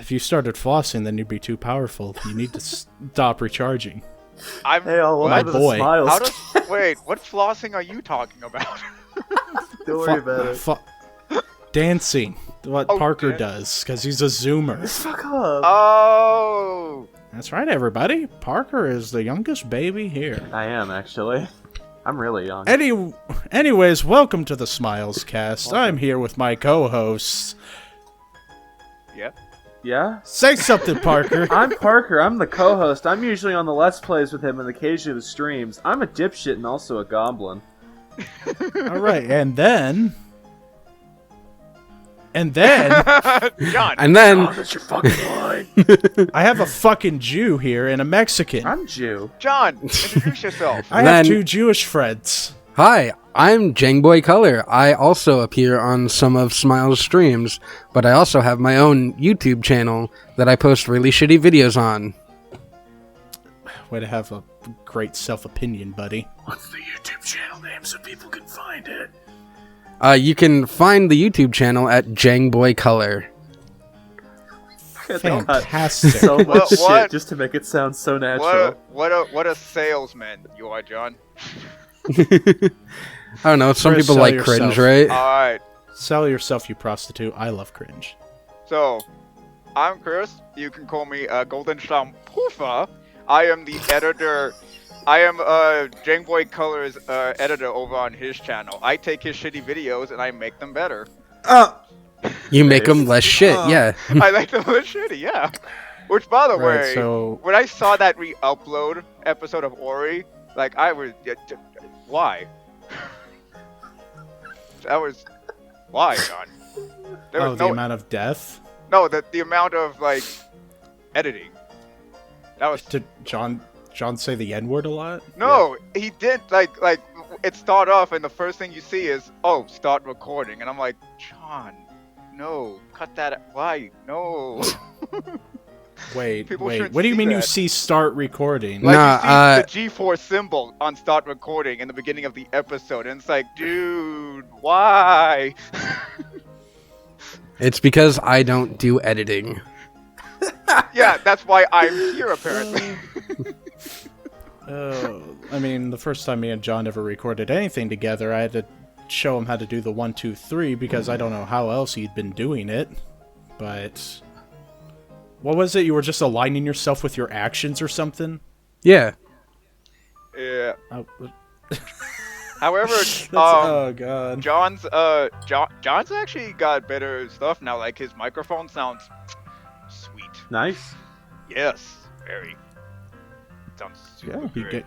If you started flossing, then you'd be too powerful. You need to stop recharging. My boy. Wait, what flossing are you talking about? Don't worry about it. Dancing. What Parker does, because he's a zoomer. Fuck up. Oh! That's right, everybody. Parker is the youngest baby here. I am, actually. I'm really young. Anyways, welcome to the sMILezcast. I'm here with my co-hosts. Yep. Yeah? Say something, Parker. I'm Parker. I'm the co-host. I'm usually on the Let's Plays with him and occasionally the streams. I'm a dipshit and also a goblin. Alright, and then... John. Oh, that's your fucking line. I have a fucking Jew here and a Mexican. I'm Jew. John, introduce yourself. I have two Jewish friends. Hi, I'm Jangboy COLOR. I also appear on some of sMILEz streams, but I also have my own YouTube channel that I post really shitty videos on. Way to have a great self-opinion, buddy. What's the YouTube channel name so people can find it? You can find the YouTube channel at Jangboy COLOR. Fantastic. So much What? shit just to make it sound so natural. What a salesman you are, John. I don't know, some Chris, people sell like yourself. cringe, right? Alright, Sell yourself, you prostitute. I love cringe. so, I'm Chris. You can call me Golden Shampoofa. I am the editor. I am Jangboy COLOR's editor over on his channel. I take his shitty videos and I make them better. You make them less shit, yeah. I like them less shitty, yeah. Which, by the Right, way, so- when I saw that re-upload episode of Ori, like, I was... why? Why, John? There was The amount of death? No, the amount of, like, editing. That was... Did John say the N-word a lot? No, he did, like, it start off and the first thing you see is, oh, start recording. And I'm like, John, no, cut that, why? No. Wait. People What shouldn't do you see mean you that. see start recording? Like, Nah, you see the G4 symbol on start recording in the beginning of the episode, and it's like, dude, why? It's because I don't do editing. Yeah, that's why I'm here, apparently. I mean, the first time me and John ever recorded anything together, I had to show him how to do the 1, 2, 3 because I don't know how else he'd been doing it. But what was it? You were just aligning yourself with your actions or something? Yeah. Yeah. Oh, However, oh god. John's actually got better stuff now. Like, his microphone sounds sweet. Nice. Yes, very. Sounds super Yeah, great.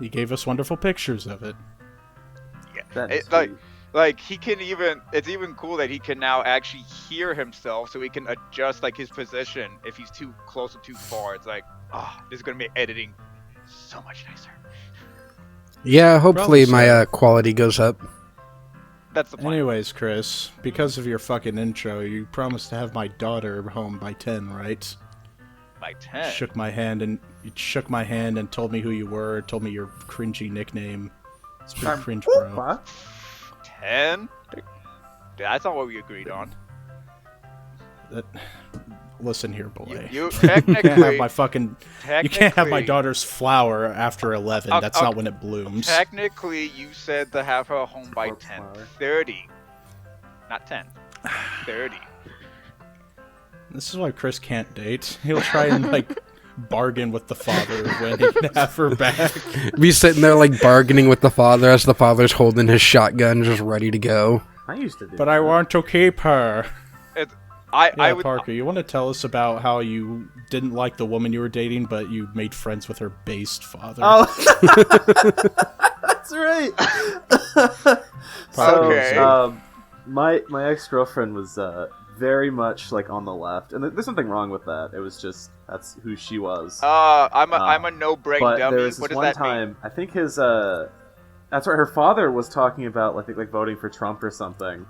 he gave us wonderful pictures of it. Yeah. That is Like he can even, it's even cool that he can now actually hear himself, so he can adjust like his position if he's too close or too far. It's like, this is gonna make editing so much nicer. Yeah, hopefully Probably my so. quality goes up. That's the plan. Anyways, Chris, because of your fucking intro, you promised to have my daughter home by 10, right? By 10. Shook my hand and told me who you were, told me your cringy nickname. It's pretty cringe, bro. What? 10? That's not what we agreed on. Listen here, boy. You You can't have technically, my fucking. You can't have my technically- daughter's flower after 11. That's Okay. not when it blooms. Technically, you said to have her home by Corpse 10:30, not 10. 30. This is why Chris can't date. He'll try and like bargain with the father when he can have her back. Be sitting there like bargaining with the father as the father's holding his shotgun just ready to go. I used to do But that. I want to keep her. I Yeah, would. Parker, you want to tell us about how you didn't like the woman you were dating, but you made friends with her based father? Oh, that's right. Okay. So, my ex-girlfriend was very much like on the left, and there's nothing wrong with that. It was just that's who she was. I'm a no brain But dummy. there was What this does one that mean? time, I think his that's right. Her father was talking about like voting for Trump or something,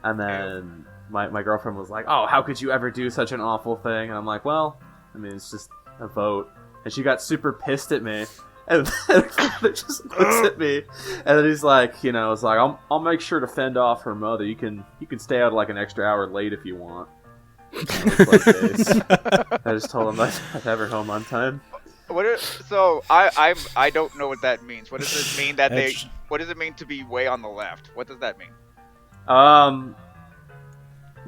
and then my girlfriend was like, "Oh, how could you ever do such an awful thing?" And I'm like, "Well, I mean, it's just a vote." And she got super pissed at me, and then her father just looks at me, and then he's like, it's like, "I'll make sure to fend off her mother. You can stay out like an extra hour late if you want." I just told him I'd have her home on time. I don't know what that means. What does it mean that they? It's- What does it mean to be way on the left? What does that mean?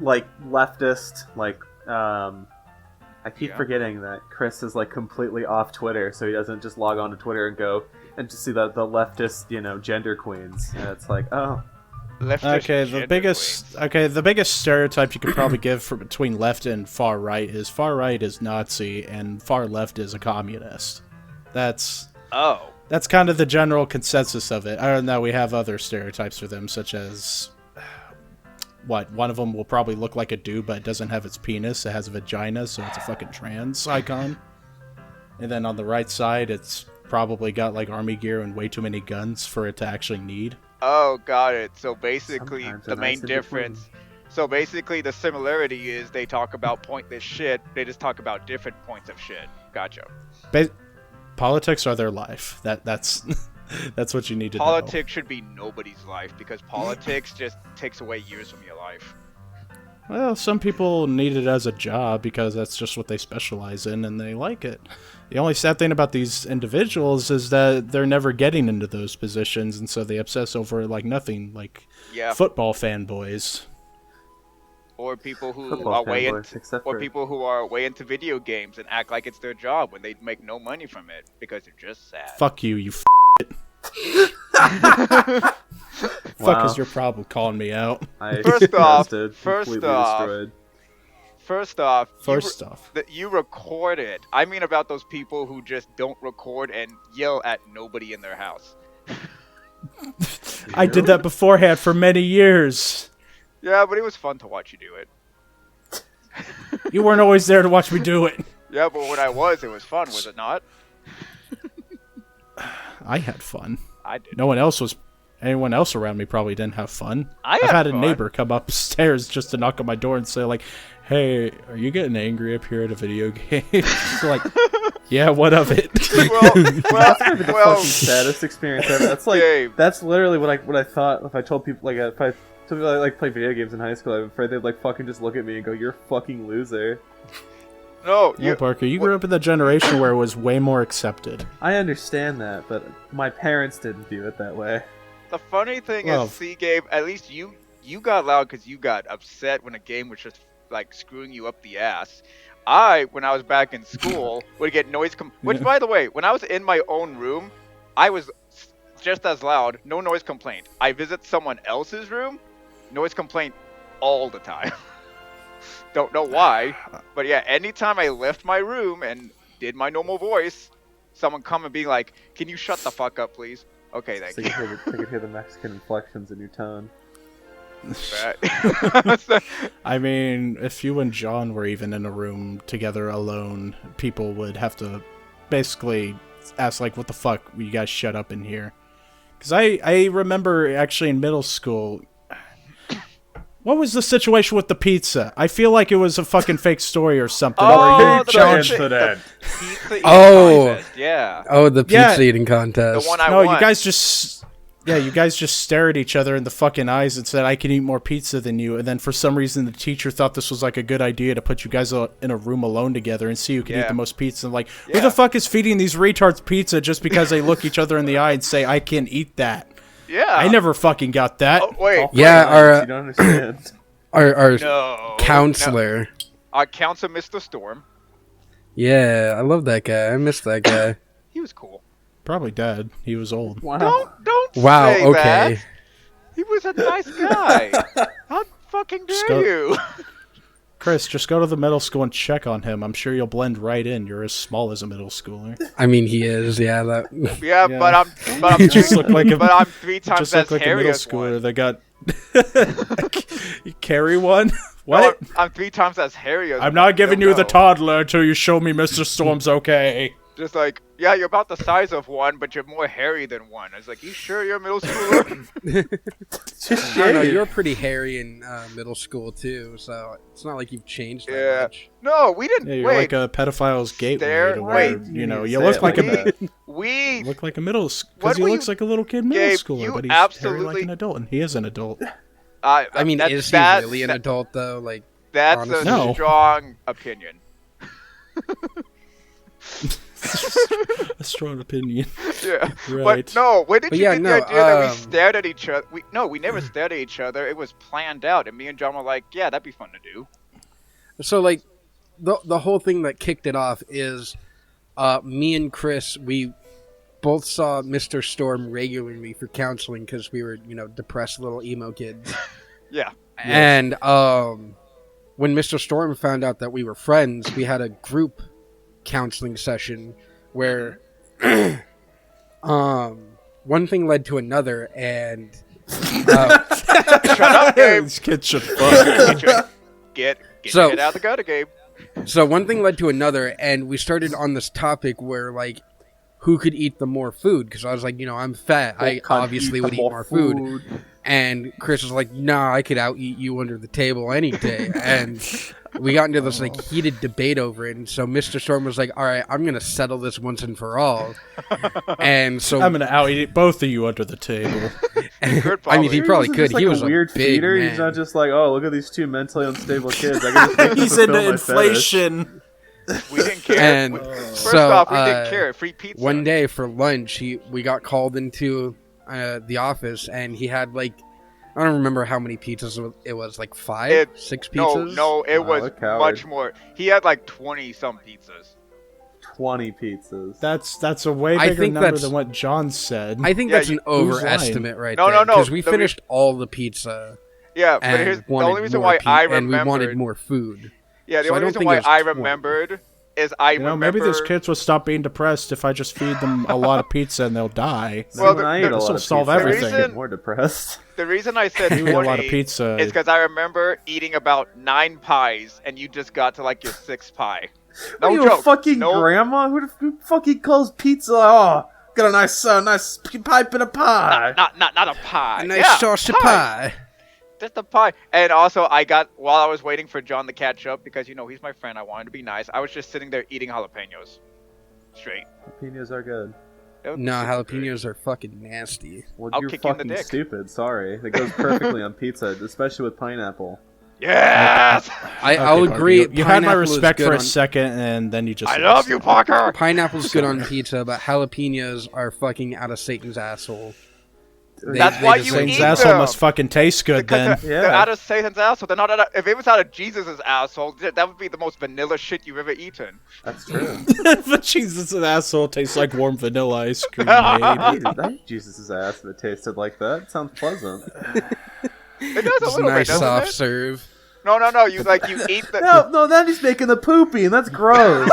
Like leftist, like I keep Yeah. forgetting that Chris is like completely off Twitter, so he doesn't just log on to Twitter and go and just see the leftist, gender queens. And it's like, oh, Leftist Okay, gender the biggest stereotype you could probably give for between left and far right is Nazi and far left is a communist. That's queens. Oh. That's kind of the general consensus of it. I don't know, we have other stereotypes for them, such as... one of them will probably look like a dude, but it doesn't have its penis. It has a vagina, so it's a fucking trans icon. And then on the right side, it's probably got, like, army gear and way too many guns for it to actually need. Oh, got it. So basically, Sometimes the a main nice in difference. So basically, the similarity is they talk about pointless shit. They just talk about different points of shit. Gotcha. Politics are their life. That's that's what you need to know. Politics should be nobody's life because politics just takes away years from your life. Well, some people need it as a job because that's just what they specialize in and they like it. The only sad thing about these individuals is that they're never getting into those positions, and so they obsess over like nothing, like Yeah. football fanboys. Or people who Football are way fanboys, into, except or for- people who are way into video games and act like it's their job when they make no money from it because they're just sad. Fuck you, you fuck Wow. is your problem calling me out? I First off- roasted, first completely off- destroyed. First off, First off, that you record it. I mean about those people who just don't record and yell at nobody in their house. I did that beforehand for many years. Yeah, but it was fun to watch you do it. You weren't always there to watch me do it. Yeah, but when I was, it was fun, was it not? I had fun. I did. No one else was. Anyone else around me probably didn't have fun. I I've had a fun. neighbor come upstairs just to knock on my door and say like, "Hey, are you getting angry up here at a video game?" It's like, yeah, what of it? Well, The well, fucking saddest experience ever. That's like Gabe. that's literally what I thought if I told people like if I told people I like play video games in high school, I'm afraid they'd like fucking just look at me and go, "You're a fucking loser." no, No, Parker, you grew up in the generation where it was way more accepted. I understand that, but my parents didn't view it that way. the funny thing Well, is, see, Gabe, at least you got loud because you got upset when a game was just like screwing you up the ass. When I was back in school, would get noise which, by the way, when I was in my own room, I was just as loud, no noise complaint. I visit someone else's room, noise complaint all the time. Don't know why, but yeah, anytime I left my room and did my normal voice, someone come and be like, "Can you shut the fuck up, please?" Okay, thank So you. I could hear the Mexican inflections in your tone. I mean, if you and John were even in a room together alone, people would have to basically ask, like, what the fuck, will you guys shut up in here? Because I remember actually in middle school, what was the situation with the pizza? I feel like it was a fucking fake story or something. Oh, where the you challenged pizza- that. Pizza eating Oh. contest, yeah. Oh, the pizza Yeah. eating contest. The one I No, won. you guys just stare at each other in the fucking eyes and said, "I can eat more pizza than you." And then for some reason, the teacher thought this was like a good idea to put you guys in a room alone together and see who can eat Yeah. the most pizza. And like, who Yeah. the fuck is feeding these retards pizza just because they look each other in the eye and say, "I can eat that"? Yeah. I never fucking got that. Oh, wait. All Yeah, fine our- lines, you don't understand. Our No. counselor. No. Our counselor, Mr. Storm. Yeah, I love that guy. I miss that guy. He was cool. Probably dead. He was old. Wow. Don't Wow, say okay. that. He was a nice guy. How fucking Just dare go- you? Chris, just go to the middle school and check on him. I'm sure you'll blend right in. You're as small as a middle schooler. I mean, he is. Yeah, that. Yeah, Yeah. but I'm You just look like a, but I'm 3 you times just as look like a hairy middle as schooler one. that got. You carry one? No, What? I'm 3 times as hairy as I'm one. not giving You'll you the know. toddler until you show me Mr. Storm's okay. Just like, yeah, you're about the size of one, but you're more hairy than one. I was like, you sure you're a middle schooler? Just I don't know. shave. You were pretty hairy in middle school too, so it's not like you've changed that Yeah. much. No, we didn't. Yeah, you're wait, like a pedophile's gateway Stare- to wait. where, you know, You you say look it like like a that. we look like a middle because What he were looks you- like a little kid middle Gabe, schooler, you but he's hairy like absolutely- an adult, and he is an adult. I mean, that- is he that- really an that- adult though? Like, That's honestly. a No. strong opinion. A strong opinion. Yeah. Right. But no, when did But you yeah, get no, the idea that we stared at each other? We never stared at each other. It was planned out, and me and John were like, yeah, that'd be fun to do. So like, the whole thing that kicked it off is, me and Chris, we both saw Mr. Storm regularly for counseling because we were, depressed little emo kids. Yeah. And when Mr. Storm found out that we were friends, we had a group counseling session where one thing led to another, and Shut up, Gabe. These kids should fuck. Get So- your head out of the gutter, Gabe. so one thing led to another, and we started on this topic where like who could eat the more food, because I was like, I'm fat, I obviously would eat more food. And Chris was like, nah, I could out-eat you under the table any day. And we got into this like heated debate over it. And so Mr. Storm was like, all right, I'm going to settle this once and for all. And so... I'm gonna out-eat both of you under the table. I mean, he probably Wasn't could. just, like, He a was weird a big feeder. man. He's not just like, oh, look at these two mentally unstable kids. I can just make them He's fulfill into my inflation. We didn't care. And First so, off, we didn't care. Free pizza. one day for lunch, we got called into the office, and he had like, I don't remember how many pizzas it was, like 6 pizzas? No, it Wow, was a coward. much more. He had like 20-some pizzas. 20 pizzas. That's a way I bigger think number that's- than what John said. I think Yeah, that's an who's overestimate right No, there. no, no, Because we the finished all the pizza, Yeah, but and here's the wanted only reason more why I and we wanted remembered. more food. Yeah, the So I only don't reason think why it was I 20. remembered is I remember. Maybe those kids will stop being depressed if I just feed them a lot of pizza and they'll die. Well, when I the- ate a this lot will of solve pizza, I everything. get more depressed. The reason I said You eat a lot of 20 pizza. is because I remember eating about 9 pies, and you just got to like your 6th pie. No Are you joke. a fucking no, grandma? Who fucking calls pizza? Oh, got a nice pipe and a pie. not a pie. A nice yeah, sauce pie. Just a pie. And also, while I was waiting for John to catch up, because he's my friend, I wanted to be nice. I was just sitting there eating jalapenos, straight. Jalapenos are good. They were No, super good. jalapenos are fucking nasty. Well, I'll you're kick you in the fucking dick. stupid. Sorry, that goes perfectly on pizza, especially with pineapple. Yes, I'll Okay, agree. Parker, you had my pineapple is respect good for a on- second, and then you just. I love you, Parker. Pineapple's good on pizza, but jalapenos are fucking out of Satan's asshole. That's why just you like- Satan's eat asshole them. must fucking taste good then. Because they're Yeah. out of Satan's asshole. They're not out of, if it was out of Jesus' asshole, that would be the most vanilla shit you've ever eaten. That's true. But Jesus, an asshole tastes like warm vanilla ice cream. I Made. ate Jesus' ass if it tasted like that. It sounds pleasant. It does a It's little nice bit, doesn't soft it? serve. No. You eat the. No, then he's making the poopy, and that's gross.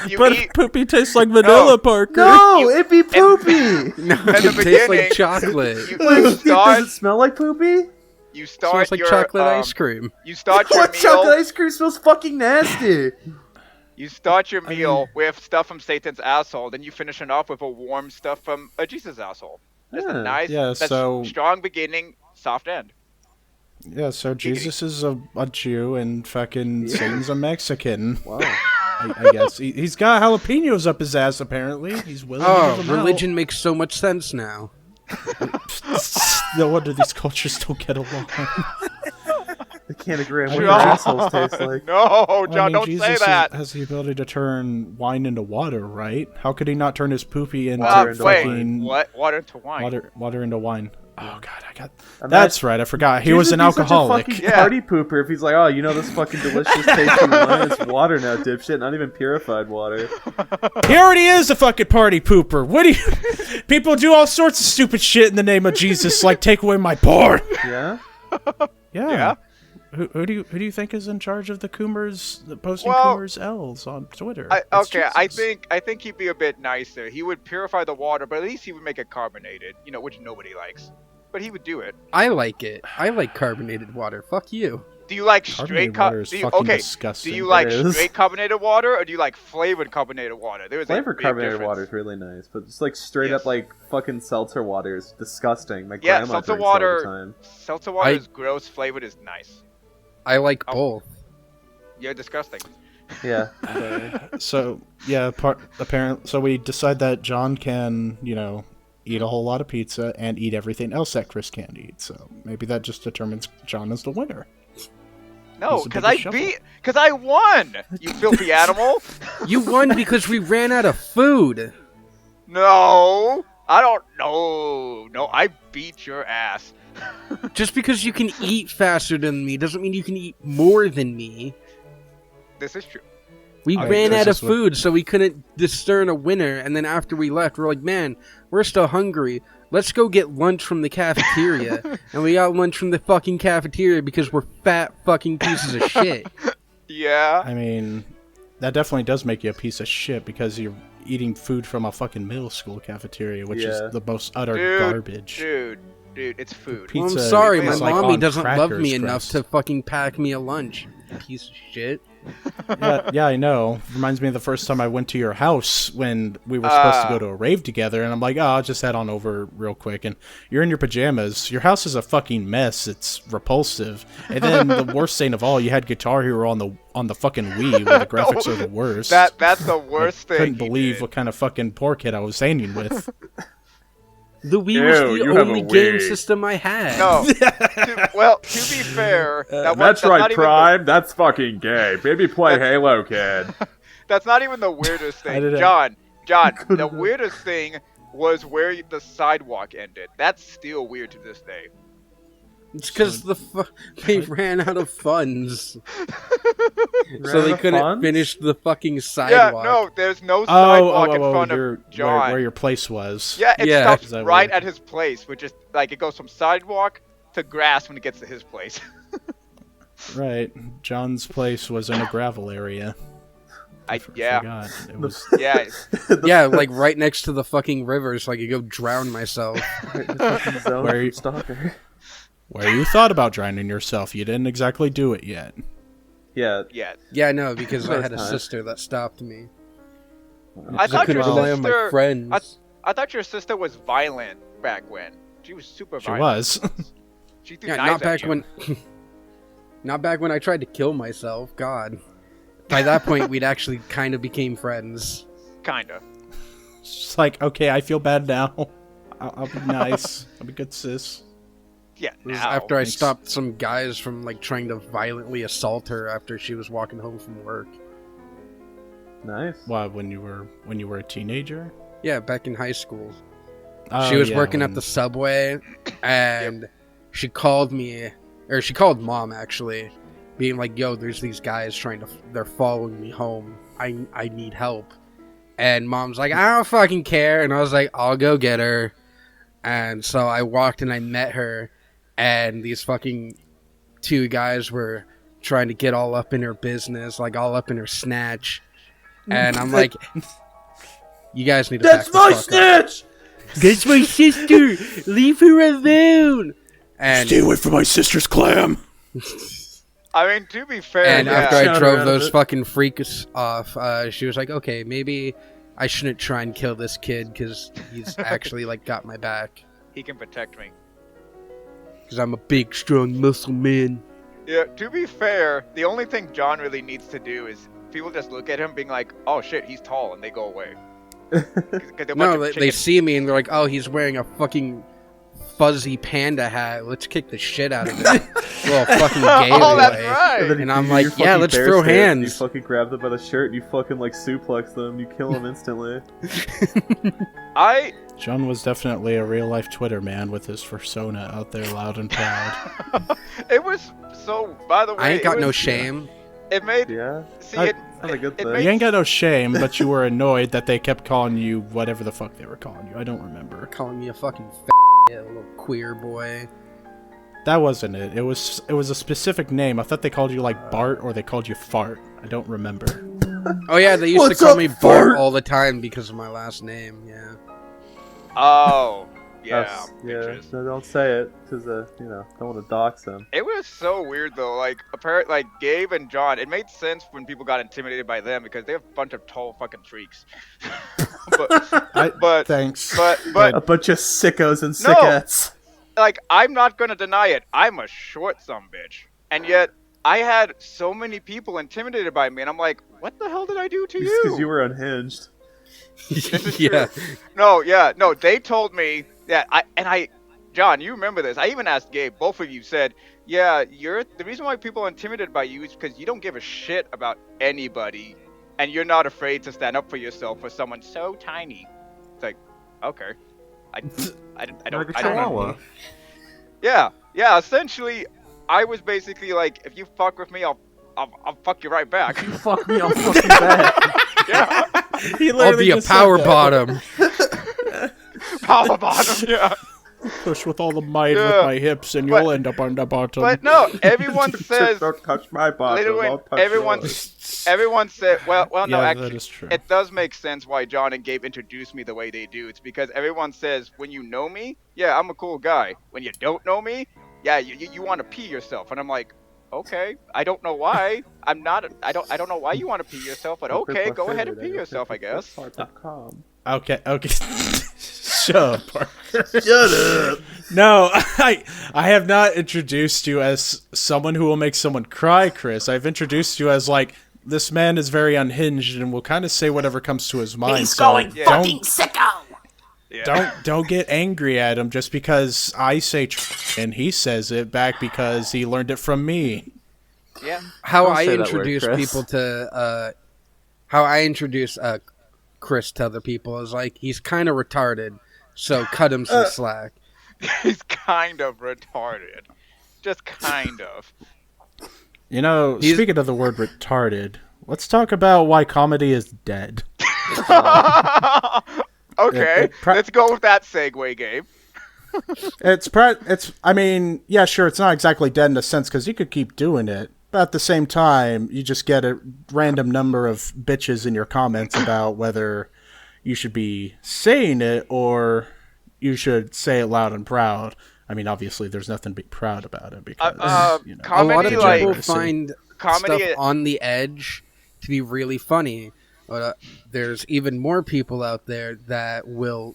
you But eat. poopy tastes like vanilla, No. Parker. No, it'd be poopy. No, the it tastes beginning, like chocolate. You Does start. it smell like poopy? You So start it's like your chocolate um, ice cream. You start your What chocolate meal. ice cream smells fucking nasty. You start your meal with stuff from Satan's asshole. Then you finish it off with a warm stuff from a Jesus asshole. That's Yeah. a nice. Yeah, that's so- strong beginning, soft end. Yeah, so Jesus is a Jew and fucking Satan's a Mexican. Wow. I guess he's got jalapenos up his ass. Apparently, he's willing to Oh, give them religion makes so much sense now. out. No wonder these cultures don't get along. I can't agree on what John. your assholes taste like. No, Well, John, I mean, don't Jesus say that. has the ability to turn wine into water, right? How could he not turn his poopy into Water into Wait, fucking what? Water into wine. water into wine? Oh God, I got. Imagine- That's right. I forgot. He was Jesus an would be alcoholic. Such a fucking Yeah. party pooper if he's like, oh, this fucking delicious tasting wine. It's water now, dipshit. Not even purified water. He already is a fucking party pooper. What do you? People do all sorts of stupid shit in the name of Jesus, like take away my porn. Yeah. Yeah. Yeah. Who do you think is in charge of the Coomers posting Well, Coomers L's on Twitter? I It's think Jesus. he'd be a bit nicer. He would purify the water, but at least he would make it carbonated. Which nobody likes. But he would do it. I like it. I like carbonated water. Fuck you. Do you like straight Carbonated water is fucking okay? disgusting. Do you like It is. straight carbonated water or do you like flavored carbonated water? There is a Flavored big carbonated difference. water is really nice, but just like straight Yes. up like fucking seltzer water is disgusting. My Yeah, grandma seltzer drinks all the water. time. Seltzer water I- is gross. Flavored is nice. I like Oh. both. You're disgusting. Yeah. So yeah, apparently, so we decide that John can, eat a whole lot of pizza and eat everything else that Chris can't eat. So maybe that just determines John as the winner. No, Use the because biggest shovel. because I won. You filthy animal. You won because we ran out of food. No, I don't know. No, I beat your ass. Just because you can eat faster than me doesn't mean you can eat more than me. This is true. We I mean, ran this out of is what- food, so we couldn't discern a winner. And then after we left, we're like, man, we're still hungry. Let's go get lunch from the cafeteria. And we got lunch from the fucking cafeteria because we're fat fucking pieces of shit. Yeah. I mean, that definitely does make you a piece of shit because you're eating food from a fucking middle school cafeteria, which Yeah. is the most utter Dude, garbage. Dude, it's food. Pizza Well, I'm sorry, my is like mommy on doesn't love crackers me enough crust. to fucking pack me a lunch. Piece of shit. Yeah, I know. Reminds me of the first time I went to your house when we were supposed to go to a rave together, and I'm like, oh, I'll just head on over real quick. And you're in your pajamas. Your house is a fucking mess. It's repulsive. And then the worst thing of all, you had Guitar Hero on the fucking Wii, where the graphics are the worst. That's the worst thing. Couldn't he believe did. what kind of fucking poor kid I was hanging with. The Wii was Ew, the you have a only game Wii. system I had. No. To be fair, that's not Metroid even Prime, that's fucking gay. Maybe play Halo, kid. that's not even the weirdest I thing. didn't- John, the weirdest thing was where the sidewalk ended. That's still weird to this day. It's because they ran out of funds. So Ran they out of couldn't funds? finish the fucking sidewalk. Yeah, no, there's no sidewalk in front your- of John. where your place was. Yeah, it Yeah. stops Is that right weird? at his place, which is like it goes from sidewalk to grass when it gets to his place. Right. John's place was in a gravel area. Yeah, Forgot. It was yeah. Yeah, like right next to the fucking river, so I could go drown myself. Zone Where from you- Stalker. where you thought about drowning yourself. You didn't exactly do it yet. Yeah, Yeah. Yeah, no, because I First had a time. sister that stopped me. I Because thought couldn't your rely on my sister. friends. I thought your sister was violent back when. She was super She violent. was. She threw Yeah, knives not at back you. when. Not back when I tried to kill myself. God. By that point, we'd actually kind of became friends. Kinda. It's like, okay, I feel bad now. I'll be nice. I'll be good, sis. Yeah. It was now. after I Thanks. stopped some guys from like trying to violently assault her after she was walking home from work. nice. Why? When you were a teenager? Yeah, back in high school. Oh, She was yeah, working at when- the subway, and she called me, or she called mom actually, being like, "Yo, there's these guys they're following me home. I need help." And mom's like, "I don't fucking care," and I was like, "I'll go get her." And so I walked and I met her, and these fucking two guys were trying to get all up in her business, like all up in her snatch. And I'm like, "You guys need to back the fuck up." snitch! That's my sister! Leave her alone! And, Stay away from my sister's clam. I mean, to be fair, and yeah. after I Shout her drove out those of it. fucking freaks off, she was like, okay, maybe I shouldn't try and kill this kid because he's actually, like, got my back. he can protect me. Because I'm a big, strong muscle man. Yeah. To be fair, the only thing John really needs to do is people just look at him, being like, "Oh shit, he's tall," and they go away. 'Cause they're a bunch No, of they chickens. see me and they're like, oh, he's wearing a fucking fuzzy panda hat. Let's kick the shit out of him. Little fucking gay Oh, that's boy. right. then And you I'm do like, your yeah, fucking let's bear throw stance, hands. You fucking grab them by the shirt, and you fucking like suplex them, you kill them instantly. I John was definitely a real life Twitter man with his persona out there loud and proud. it was so. By the way, I ain't got it no was- shame. It made Yeah, see I- it. not a good it thing. made- You ain't got no shame, but you were annoyed that they kept calling you whatever the fuck they were calling you. I don't remember. Calling me a fucking little queer boy. That wasn't it. It was a specific name. I thought they called you like Bart or they called you Fart. I don't remember. Oh yeah, they used What's to call up, me Bart fart? all the time because of my last name. Yeah. Oh, yeah. Us, yeah. bitches. No, don't say it, because don't want to dox them. It was so weird though. Like apparently, like Gabe and John, it made sense when people got intimidated by them because they're a bunch of tall fucking freaks. but Thanks. but A bunch of sickos and No. sickettes. like I'm not gonna deny it. I'm a short sumbitch, and yet I had so many people intimidated by me, and I'm like, what the hell did I do to It's you? because you were this is yeah. No, they told me that John, you remember this. I even asked Gabe. Both of you said, yeah, the reason why people are intimidated by you is because you don't give a shit about anybody, and you're not afraid to stand up for yourself for someone so tiny. It's like, okay. I don't know. Yeah, essentially, I was basically like, if you fuck with me, I'll fuck you right back. If you fuck me, I'll fuck you back. Yeah. I'll be a power bottom. Power bottom, yeah. Push with all the might with my hips, and you'll end up on the bottom. But no, everyone says. Don't touch my bottom. I'll touch yours. Everyone said. Well, no, yeah, actually, that is true. it does make sense why John and Gabe introduced me the way they do. It's because everyone says when you know me, yeah, I'm a cool guy. When you don't know me, yeah, you want to pee yourself, and I'm like, okay, I don't know why. I don't know why you want to pee yourself, but okay, go ahead and pee yourself, I guess. Okay. Shut up, Parker. Shut up. No, I have not introduced you as someone who will make someone cry, Chris. I've introduced you as, like, this man is very unhinged and will kind of say whatever comes to his mind. He's going fucking sicko! Yeah. Don't get angry at him just because I say and he says it back because he learned it from me. Yeah. How Don't I say that introduce word, Chris. people to how I introduce Chris to other people is like, he's kind of retarded, so cut him some slack. He's kind of retarded. Just kind of. You know, speaking of the word retarded, let's talk about why comedy is dead. Okay, let's go with that segue, Gabe. I mean, yeah, sure, it's not exactly dead in a sense because you could keep doing it, but at the same time, you just get a random number of bitches in your comments about whether you should be saying it or you should say it loud and proud. I mean, obviously, there's nothing to be proud about it because you know, A lot of Comedy, people like- find comedy- stuff on the edge to be really funny. But there's even more people out there that will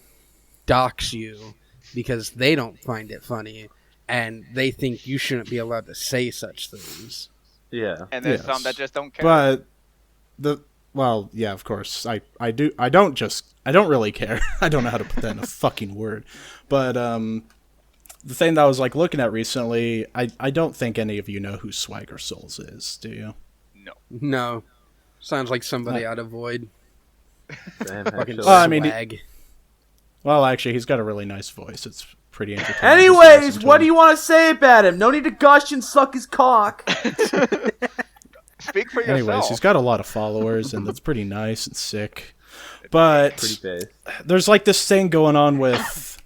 dox you because they don't find it funny and they think you shouldn't be allowed to say such things. Yeah. And there's Yes. some that just don't care. But well, yeah, of course, I don't really care. I don't know how to put that in a fucking word, but the thing that I was like looking at recently, I don't think any of you know who Swagger Souls is, do you? No. Sounds like somebody out of Void. Damn, Fucking actually. Well, I mean, swag. Well, actually, he's got a really nice voice. It's pretty entertaining. Anyways, what do you want to say about him? No need to gush and suck his cock. Speak for yourself. Anyways, he's got a lot of followers, and that's pretty nice and sick. But Pretty base. there's like this thing going on with,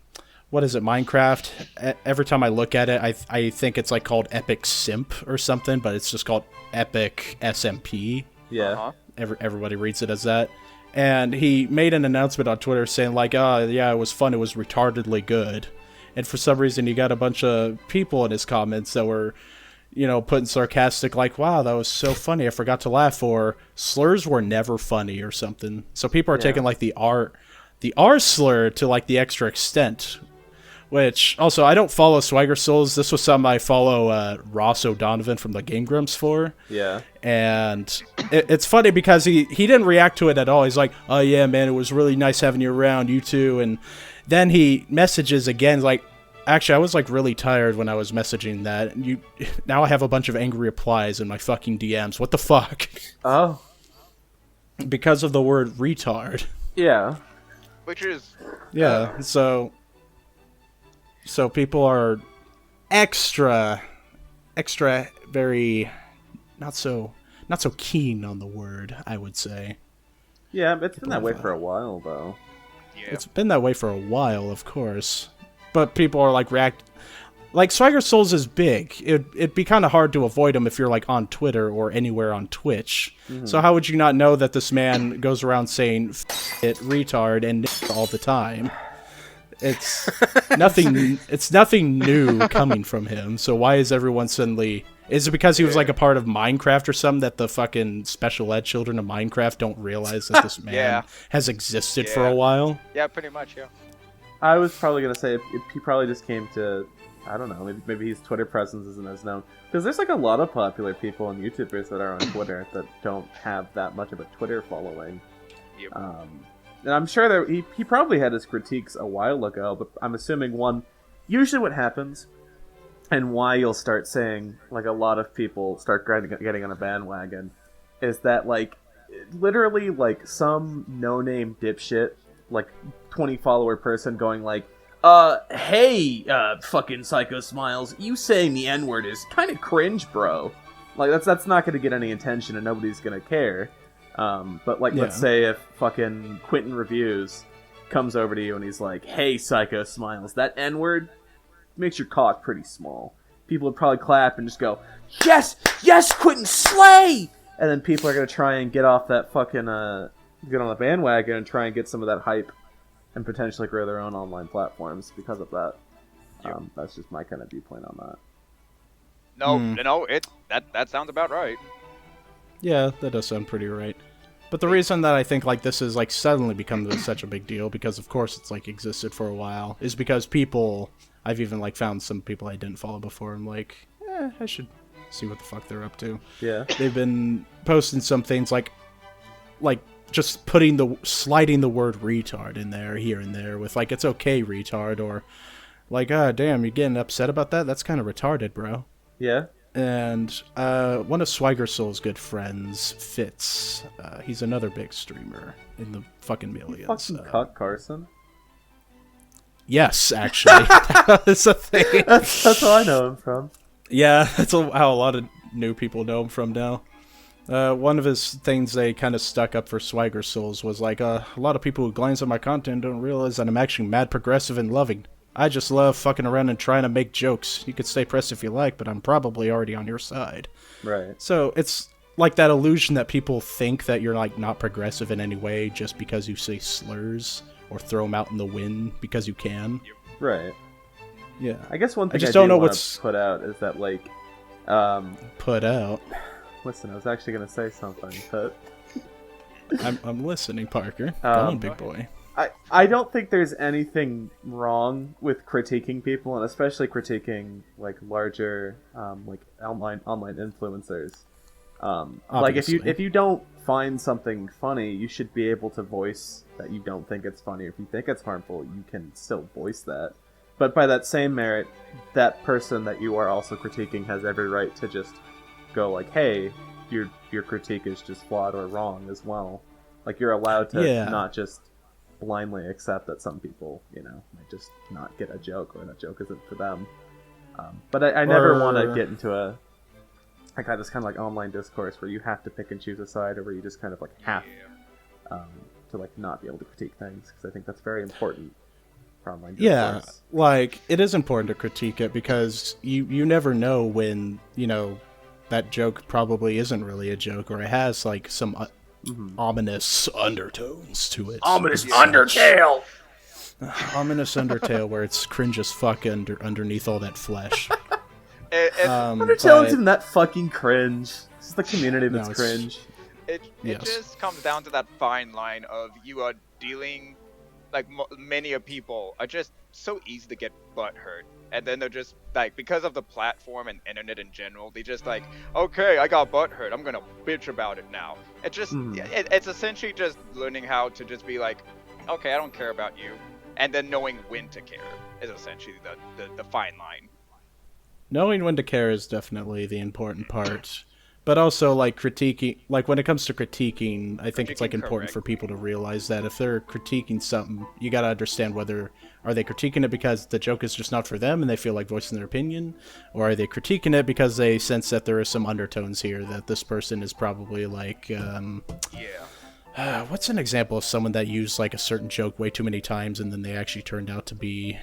what is it, Minecraft? Every time I look at it, I think it's like called Epic Simp or something, but it's just called Epic SMP. Yeah. Uh-huh. Everybody reads it as that. And he made an announcement on Twitter saying like, oh, yeah, it was fun. It was retardedly good. And for some reason, he got a bunch of people in his comments that were, you know, putting sarcastic like, wow, that was so funny. I forgot to laugh. Or slurs were never funny or something. So people are taking like the R slur to like the extra extent. Which, also, I don't follow Swagger Souls. This was something I follow Ross O'Donovan from the Game Grumps for. Yeah. And it's funny because he didn't react to it at all. He's like, oh, yeah, man, it was really nice having you around, you too. And then he messages again, like, actually, I was, like, really tired when I was messaging that. Now I have a bunch of angry replies in my fucking DMs. What the fuck? Oh. Because of the word retard. Yeah. Which is... Yeah, so people are extra very not so keen on the word, I would say. Yeah, but it's been that way for a while, though. Yeah. It's been that way for a while, of course. But people are like like Swagger Souls is big. It'd be kind of hard to avoid him if you're like on Twitter or anywhere on Twitch. Mm-hmm. So how would you not know that this man goes around saying it, retard, and all the time? It's nothing. It's nothing new coming from him. So why is everyone suddenly? Is it because he was like a part of Minecraft or something that the fucking special ed children of Minecraft don't realize that this man has existed for a while? Yeah, pretty much, yeah. I was probably going to say he probably just came to, I don't know, maybe his Twitter presence isn't as known. Because there's like a lot of popular people and YouTubers that are on Twitter that don't have that much of a Twitter following. Yep. And I'm sure that he probably had his critiques a while ago, but I'm assuming one, usually what happens, and why you'll start saying, like, a lot of people start getting on a bandwagon, is that, like, literally, like, some no-name dipshit, like, 20-follower person going, like, hey, fucking Psycho Smiles, you saying the N-word is kind of cringe, bro. Like, that's not gonna get any attention, and nobody's gonna care. But, like, let's say if fucking Quentin Reviews comes over to you and he's like, hey, Psycho Smiles, that N-word makes your cock pretty small. People would probably clap and just go, yes, Quentin, slay! And then people are gonna try and get off that fucking, get on the bandwagon and try and get some of that hype and potentially grow their own online platforms because of that. That's just my kind of viewpoint on that. No, that sounds about right. Yeah, that does sound pretty right. But the reason that I think like this is like suddenly become such a big deal, because of course it's like existed for a while, is because people, I've even like found some people I didn't follow before. I'm like, I should see what the fuck they're up to. Yeah. They've been posting some things like just sliding the word retard in there here and there with like, it's okay retard, or like, damn, you're getting upset about that? That's kind of retarded, bro. Yeah. And one of Swagger Soul's good friends, Fitz, he's another big streamer in the fucking millions. Fucking Cut Carson? Yes, actually. That's a thing. That's how I know him from. Yeah, that's how a lot of new people know him from now. One of his things they kind of stuck up for Swagger Souls was like, a lot of people who glance at my content don't realize that I'm actually mad progressive and loving. I just love fucking around and trying to make jokes. You could stay pressed if you like, but I'm probably already on your side. Right. So it's like that illusion that people think that you're like not progressive in any way just because you say slurs or throw them out in the wind because you can. Right. Yeah. I guess one thing I just do don't know wanna what's put out is that, like, put out. listen, I was actually gonna say something, but I'm listening, Parker. Go on, big boy. I don't think there's anything wrong with critiquing people, and especially critiquing like larger like online influencers. Like if you don't find something funny, you should be able to voice that you don't think it's funny. If you think it's harmful, you can still voice that. But by that same merit, that person that you are also critiquing has every right to just go like, hey, your critique is just flawed or wrong as well. Like, you're allowed to not just blindly accept that some people, might just not get a joke, or that joke isn't for them. But I never want to get into this kind of like online discourse where you have to pick and choose a side, or where you just kind of like have to like not be able to critique things, because I think that's very important for online discourse. Yeah, like, it is important to critique it, because you never know when, that joke probably isn't really a joke, or it has like some ominous undertones to it. Ominous undertale! Ominous undertale where it's cringe as fuck underneath all that flesh. Undertale isn't that fucking cringe. It's the community that's cringe. It just comes down to that fine line of you are dealing, like, many of people are just so easy to get butthurt. And then they're just, like, because of the platform and internet in general, they just like, okay, I got butthurt, I'm gonna bitch about it now. It just, it's essentially just learning how to just be like, okay, I don't care about you. And then knowing when to care is essentially the fine line. Knowing when to care is definitely the important part. But also, like, critiquing, like, when it comes to critiquing, I think it's, like, important for people to realize that if they're critiquing something, you gotta understand whether, are they critiquing it because the joke is just not for them and they feel like voicing their opinion? Or are they critiquing it because they sense that there is some undertones here, that this person is probably, like, what's an example of someone that used, like, a certain joke way too many times and then they actually turned out to be...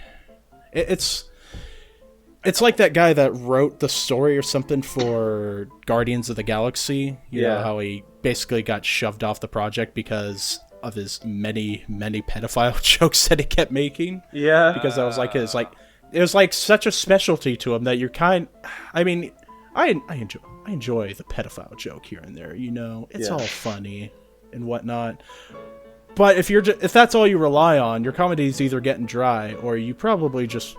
It's like that guy that wrote the story or something for Guardians of the Galaxy. You know how he basically got shoved off the project because of his many, many pedophile jokes that he kept making. Yeah. Because that was like his, like, it was like such a specialty to him that you're I mean, I enjoy the pedophile joke here and there, It's all funny and whatnot. But if that's all you rely on, your comedy is either getting dry, or you probably just,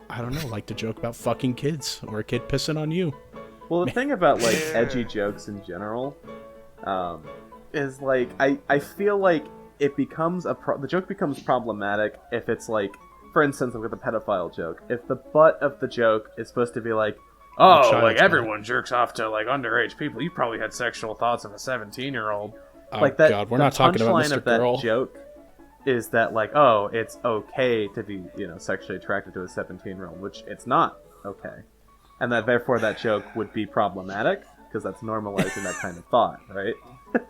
I don't know, like to joke about fucking kids, or a kid pissing on you. Well, the thing about, like, edgy jokes in general, is, like, I feel like it becomes the joke becomes problematic if it's, like, for instance, with a pedophile joke, if the butt of the joke is supposed to be like, Oh, child's like butt. everyone jerks off to like underage people. You probably had sexual thoughts of a 17-year-old. Oh, like that, God, we're the not talking about punchline Mr. of that Girl. joke is that like, oh, it's okay to be, sexually attracted to a 17-year-old, which it's not okay, and that therefore that joke would be problematic because that's normalizing that kind of thought, right?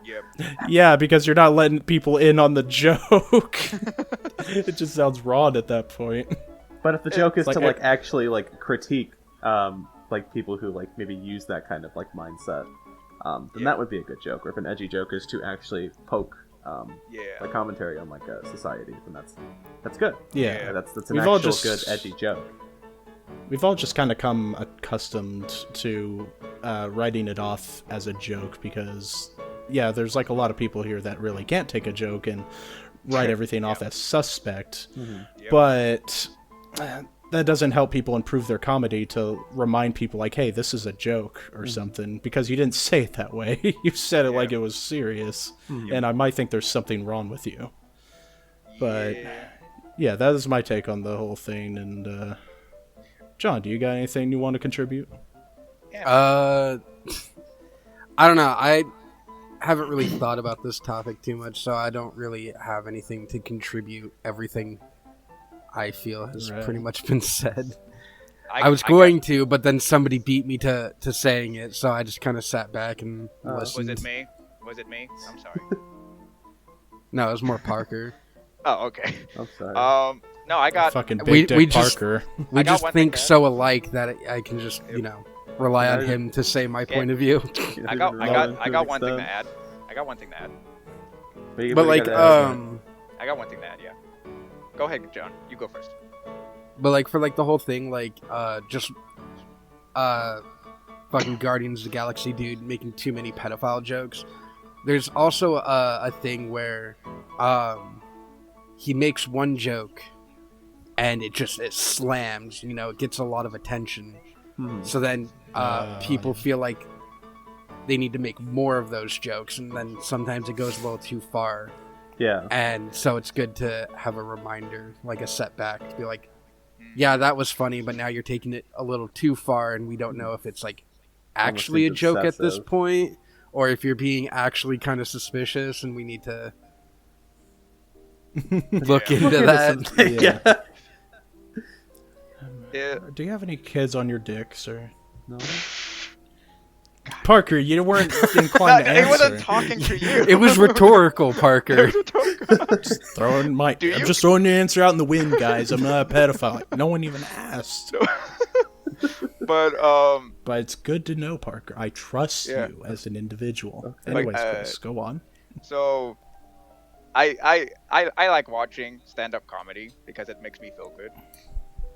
Yep. Yeah, because you're not letting people in on the joke. It just sounds wrong at that point. But if the joke is like to like actually like critique like people who like maybe use that kind of like mindset, then that would be a good joke. Or if an edgy joke is to actually poke like commentary on like a society, then that's good. Yeah. That's an We've all actual just- good edgy joke. We've all just kind of come accustomed to writing it off as a joke because, yeah, there's like a lot of people here that really can't take a joke and write everything off as suspect. Yep. But that doesn't help people improve their comedy to remind people like, hey, this is a joke or something, because you didn't say it that way. You said it like it was serious, and I might think there's something wrong with you. But yeah, that is my take on the whole thing. And John, do you got anything you want to contribute? I don't know. I haven't really thought about this topic too much, so I don't really have anything to contribute. Everything I feel has Right. pretty much been said. I was going to, but then somebody beat me to saying it, so I just kind of sat back and listened. Was it me? Was it me? I'm sorry. No, it was more Parker. Oh, okay. I'm sorry. No, I got. Fucking Big we Dick just- Parker. We I got just one thing think to add. so alike that I can just, rely on Yeah. him to say my point of view. I got one thing to add. I got one thing to add. But like, I got one thing to add. Yeah. Go ahead, John. You go first. but like for like the whole thing, like just fucking Guardians of the Galaxy dude making too many pedophile jokes. There's also a thing where he makes one joke and it slams, it gets a lot of attention. So then people feel like they need to make more of those jokes, and then sometimes it goes a little too far. yeah. And so it's good to have a reminder, like a setback, to be like, yeah, that was funny, but now you're taking it a little too far, and we don't know if it's like actually a seems joke at this excessive. point, or if you're being actually kind of suspicious, and we need to look into that. Yeah. Yeah. Do you have any kids on your dick, sir? No. Parker, you weren't inclined to He wasn't answer. talking to you. It was rhetorical, Parker. Throwing my, Do I'm you- just throwing the answer out in the wind, guys. I'm not a pedophile. No one even asked. But But it's good to know, Parker. I trust Yeah. you as an individual. Okay. Anyways, Like, Chris, go on. so I like watching stand-up comedy because it makes me feel good.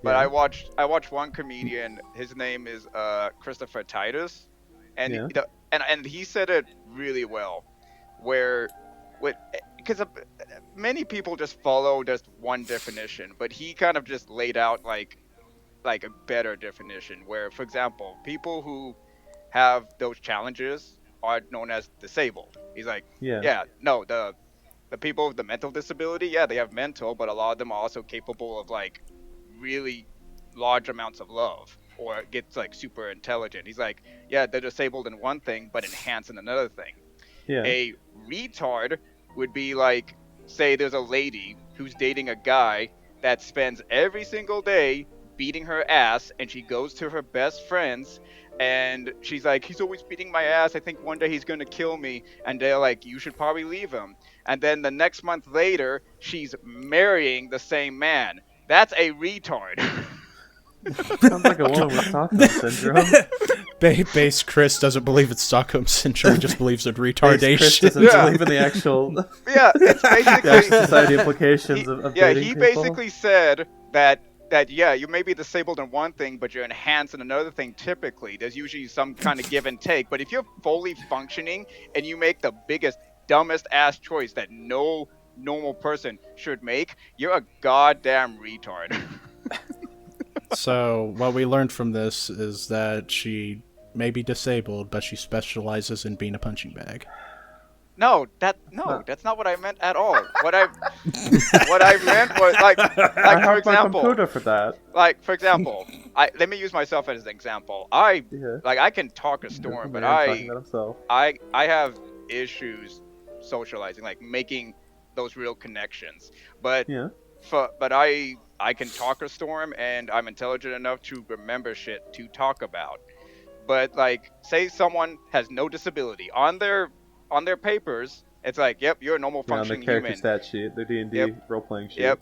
But Yeah. I watched one comedian. His name is Christopher Titus, and Yeah. and he said it really well, because many people just follow just one definition, but he kind of just laid out like a better definition. Where, for example, people who have those challenges are known as disabled. He's like, no, the people with the mental disability, yeah, they have mental, but a lot of them are also capable of like really large amounts of love, or gets like super intelligent. He's like, yeah, they're disabled in one thing but enhanced in another thing. Yeah. A retard would be like, say there's a lady who's dating a guy that spends every single day beating her ass, and she goes to her best friends and she's like, he's always beating my ass, I think one day he's gonna kill me. And they're like, you should probably leave him. And then the next month later, she's marrying the same man. That's a retard. Sounds like a woman with Stockholm syndrome. Base Chris doesn't believe it's Stockholm syndrome. He just believes in Chris retardation. doesn't Yeah. believe in the actual Yeah, it's the actual basically society implications of yeah, dating he people. basically said that yeah, you may be disabled in one thing, but you're enhanced in another thing. Typically, there's usually some kind of give and take. But if you're fully functioning and you make the biggest, dumbest ass choice that no normal person should make, you're a goddamn retard. So what we learned from this is that she may be disabled, but she specializes in being a punching bag. No, that's not what I meant at all. What I meant was like I for have my example, computer for that. like for example, let me use myself as an example. I can talk a storm, but talking about himself. I have issues socializing, like making those real connections. But Yeah. but I can talk a storm, and I'm intelligent enough to remember shit to talk about. But like, say someone has no disability on their papers, it's like, yep, you're a normal Yeah, on the functioning character human. stat sheet, the D&D Yep. role-playing sheet.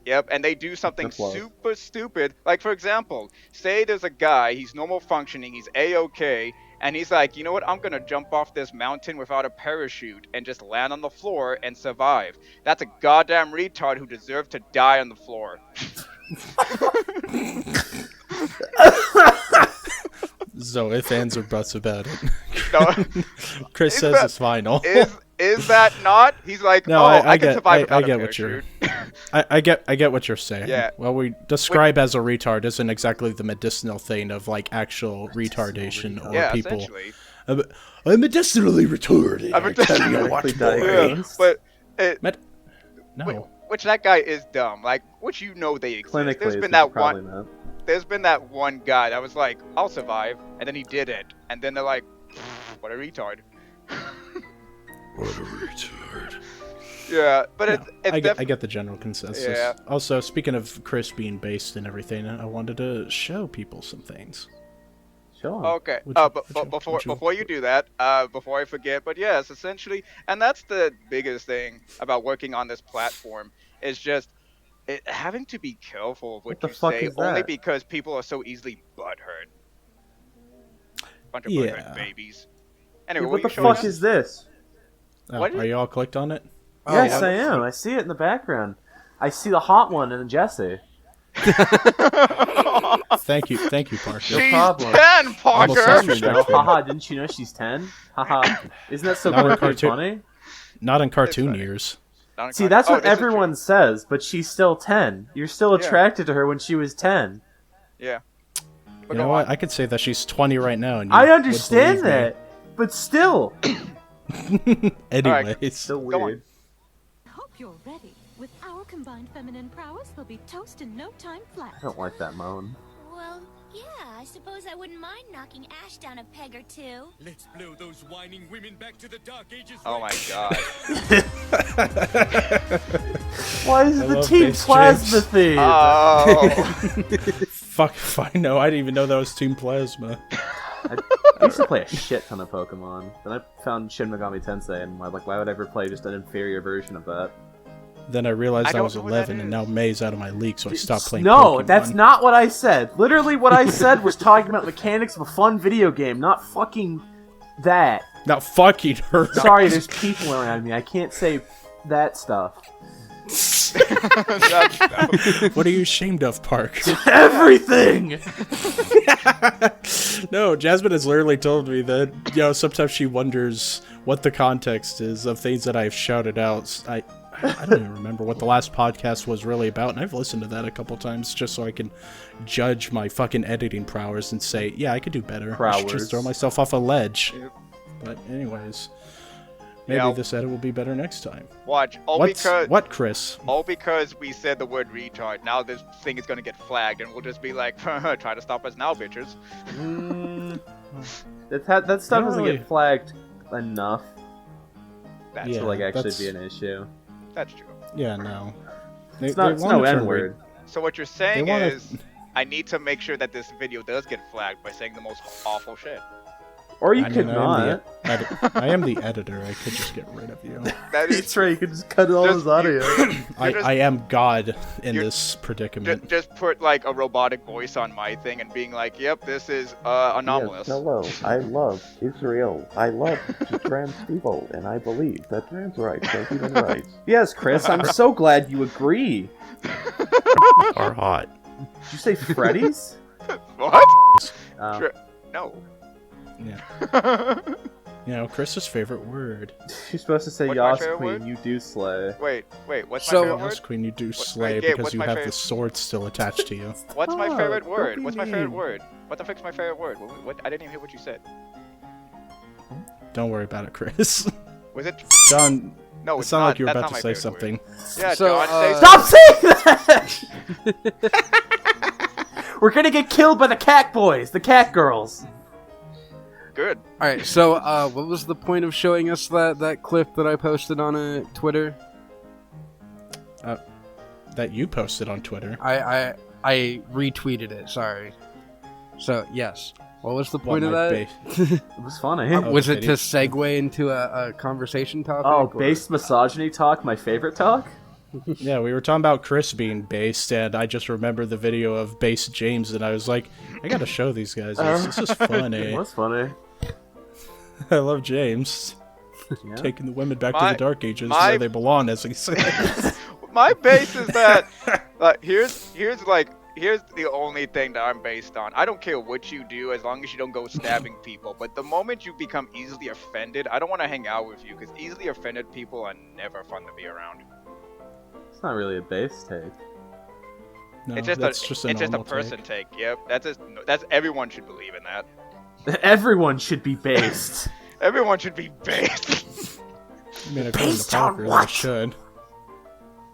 Yep, and they do something That's love. super stupid. Like, for example, say there's a guy, he's normal functioning, he's A-okay, and he's like, you know what, I'm gonna jump off this mountain without a parachute and just land on the floor and survive. That's a goddamn retard who deserves to die on the floor. So if ands or buts about it. No. Chris says it's final. Is that not? He's like, No, oh, I can get, survive I without get a what you're. parachute. I get what you're saying. Yeah. Well, we describe as a retard isn't exactly the medicinal thing of like actual retardation or Yeah, people. essentially. I'm medicinally retarded. I'm I tell you Medically what, boy. diagnosed. But it, No. which that guy is dumb. Like, which you know they exist. Clinically, There's is been what you that probably one. meant. There's been that one guy that was like, I'll survive, and then he did it, and then they're like, what a retard. What a retard. Yeah, but No, it's I get the general consensus. Yeah. Also, speaking of Chris being based and everything, I wanted to show people some things. Sure. Okay. Would you- But would you- before would you- before you do that, before I forget, but yes, essentially, and that's the biggest thing about working on this platform is just having to be careful of what the you fuck say, is only that? because people are so easily butthurt. Bunch of Yeah. butthurt babies. Anyway, Yeah, what what the you showing fuck us? is this? Oh, What are you all clicked on it? Yes, yeah. I am. I see it in the background. I see the hot one and Jesse. Thank you, Parker. She's problem. 10, Almost Parker! sounds You know, respectful. haha, didn't you know she's 10? Haha. Isn't that so Not a quirky and cartoon. funny? Not in cartoon funny. years. See, that's what this is everyone says, but she's still 10. You're still Yeah. attracted to her when she was 10. true. Yeah. But You know go what? on. I could say that she's 20 right now. And you I would understand believe me. that, but still. Anyways. So Go on. weird. Hope you're ready. With our combined feminine prowess, they'll be toast in no time flat. I don't like that moan. Well, yeah, I suppose I wouldn't mind knocking Ash down a peg or two. Let's blow those whining women back to the dark ages. Oh my god. Why is I it the love Team bass Plasma jams. theme? Oh. Fuck if I know. I didn't even know that was Team Plasma. I used to play a shit ton of Pokemon. Then I found Shin Megami Tensei, and I'm like, why would I ever play just an inferior version of that? Then I realized I I, don't was know what that 11 and is. now May's out of my league, so I stopped playing No, Pokemon. that's not what I said. Literally, what I said was talking about mechanics of a fun video game, not fucking that. Not fucking her. Sorry, there's people around me. I can't say that stuff. What are you ashamed of, Park? Everything! No, Jasmine has literally told me that, sometimes she wonders what the context is of things that I've shouted out. I don't even remember what the last podcast was really about, and I've listened to that a couple times just so I can judge my fucking editing prowess and say, yeah, I could do better. I should Prowess. just throw myself off a ledge. Yep. But anyways, maybe Yeah. this edit will be better next time. Watch. All Chris? because we said the word retard, now this thing is gonna get flagged, and we'll just be like, try to stop us now, bitches. That stuff doesn't really- get flagged enough That's Yeah, to like actually that's- be an issue. That's true. Yeah, no. It's no N word. So what you're saying wanna- is, I need to make sure that this video does get flagged by saying the most awful shit. Or you I could mean, not. I am the editor. I could just get rid of you. That is That's right, you could just cut all Just- his audio. I am God in you're- this predicament. just put like a robotic voice on my thing and being like, yep, this is anomalous. Yes, hello. I love Israel. I love trans people, and I believe that trans rights are human rights. Yes, Chris, I'm so glad you agree. Are hot. Did you say Freddy's? What? Oh. Sure. No. Yeah. Chris's favorite word. You're supposed to say What's my Yas favorite Queen, word? you do slay. Wait, what's So- my favorite Yes, word? Queen, you do What- slay wait, Gabe, because what's you my have favorite- the sword still attached to you. What's my Oh, favorite don't word? be What's my favorite mean. word? What the fuck's my favorite word? What? I didn't even hear what you said. Don't worry about it, Chris. Was it? John, No, it it's sounded not. like you were That's about not to my say favorite word. something. Yeah, So, John, say Stop saying that! We're gonna get killed by the cat boys, the cat girls. good. All right. So, what was the point of showing us that clip that I posted on Twitter? That you posted on Twitter. I retweeted it. Sorry. So yes. What was the What, point of my that? It was funny. Was the it video. to segue into a conversation topic? Oh, or- based misogyny talk, my favorite talk? Yeah, we were talking about Chris being based, and I just remember the video of Base James, and I was like, I gotta show these guys this. This is funny. It was funny. I love James. Yeah. Taking the women back to My- the Dark Ages my- where they belong, as he says. My base is that here's the only thing that I'm based on. I don't care what you do as long as you don't go stabbing people. But the moment you become easily offended, I don't want to hang out with you because easily offended people are never fun to be around. It's not really a base take. No, it's just that's a just a it's just a normal person take. Yep, that's everyone should believe in that. Everyone should be based. Everyone should be based I mean, according to Based on Parker, they what? should.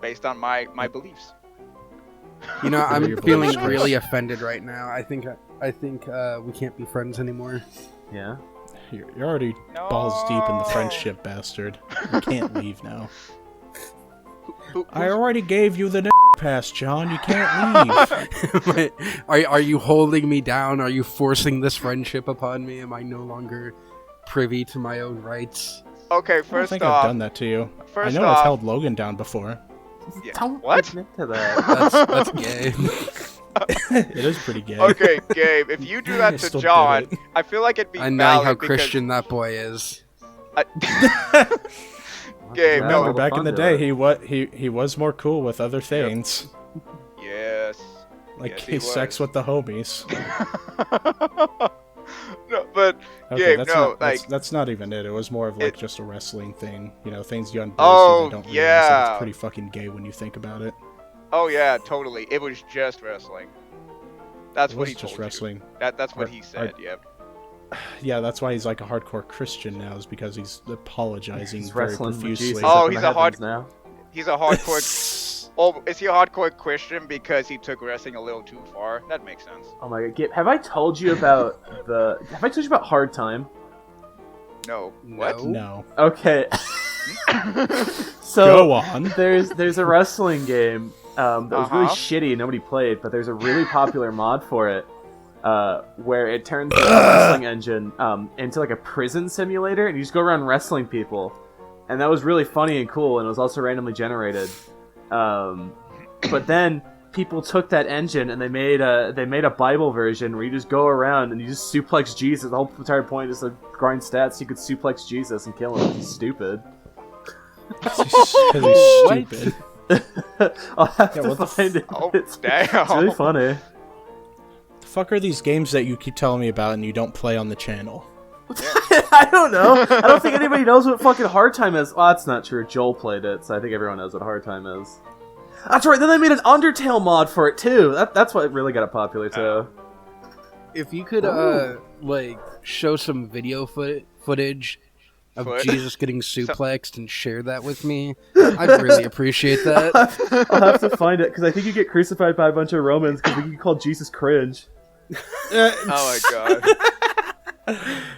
based on my beliefs. You know, Your I'm beliefs, feeling Chris. really offended right now. I think we can't be friends anymore. Yeah. You're already balls deep in the friendship, bastard. You can't leave now. I already gave you the pass, John. You can't leave. Are you holding me down? Are you forcing this friendship upon me? Am I no longer privy to my own rights? Okay, I don't first think I've off, done that to you. I first know I've off- held Logan down before. yeah, Don't what? admit to that. That's gay. It is pretty gay. Okay, Gabe, if you do I that still to did John, it. I feel like it'd be I know valid how because Christian that boy is. Gabe, Yeah, no, Remember, back in the fun day, to he was more cool with other things, yes. like Yes, he sex was. with the homies. No, but Okay, Gabe, that's no, not, like that's not even it. It was more of like It- just a wrestling thing. You know, things young boys Oh, do, they don't realize that yeah. it's pretty fucking gay when you think about it. oh yeah, totally. It was just wrestling. That's It what was he just told wrestling. you. That's what Or- he said. Yep. Yeah, that's why he's like a hardcore Christian now, is because he's apologizing He's very wrestling with profusely. Jesus Oh, up in he's the a hard- heavens now. He's a hardcore. Oh, is he a hardcore Christian because he took wrestling a little too far? That makes sense. Oh my god, Gabe, have I told you about Hard Time? No. What? No. Okay. So Go on. there's a wrestling game that was really Uh-huh. shitty and nobody played, but there's a really popular mod for it where it turns the wrestling engine into like a prison simulator, and you just go around wrestling people, and that was really funny and cool, and it was also randomly generated. But then people took that engine and they made a Bible version where you just go around and you just suplex Jesus. The whole entire point is to grind stats so you could suplex Jesus and kill him. It's stupid. Because he's stupid. I'll have Yeah, to what the find it. Oh, It's damn. really funny. The fuck are these games that you keep telling me about and you don't play on the channel? I don't know. I don't think anybody knows what fucking Hard Time is. Well, that's not true. Joel played it, so I think everyone knows what Hard Time is. That's right. Then they made an Undertale mod for it too. That's what really got it popular too. If you could, like, show some video footage of Foot? Jesus getting suplexed and share that with me, I'd really appreciate that. I'll have to find it because I think you get crucified by a bunch of Romans because you call Jesus cringe. Oh my god.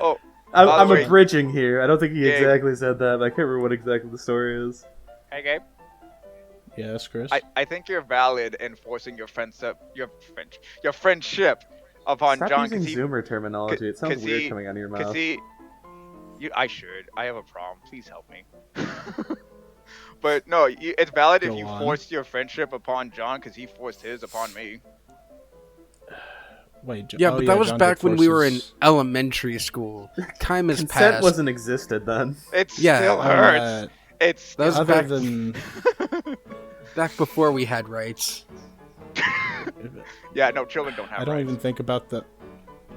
Oh, I'm By the way- abridging here. I don't think he Gabe. exactly said that, but I can't remember what exactly the story is. hey Gabe. Yes, Chris? I think you're valid in forcing your friendship upon Stop John using because he Zoomer terminology. It sounds 'cause weird he- coming out of your mouth. Cause I should. I have a problem. Please help me. But no, it's valid if Go you on. forced your friendship upon John, because he forced his upon me. Wait, Yeah, but that was John back did when we were in forces- elementary school. Time has Consent passed. wasn't existed then. It Yeah, still hurts. It's That was Other back, than... back before we had rights. yeah. No, children don't have. I don't rights. even think about the...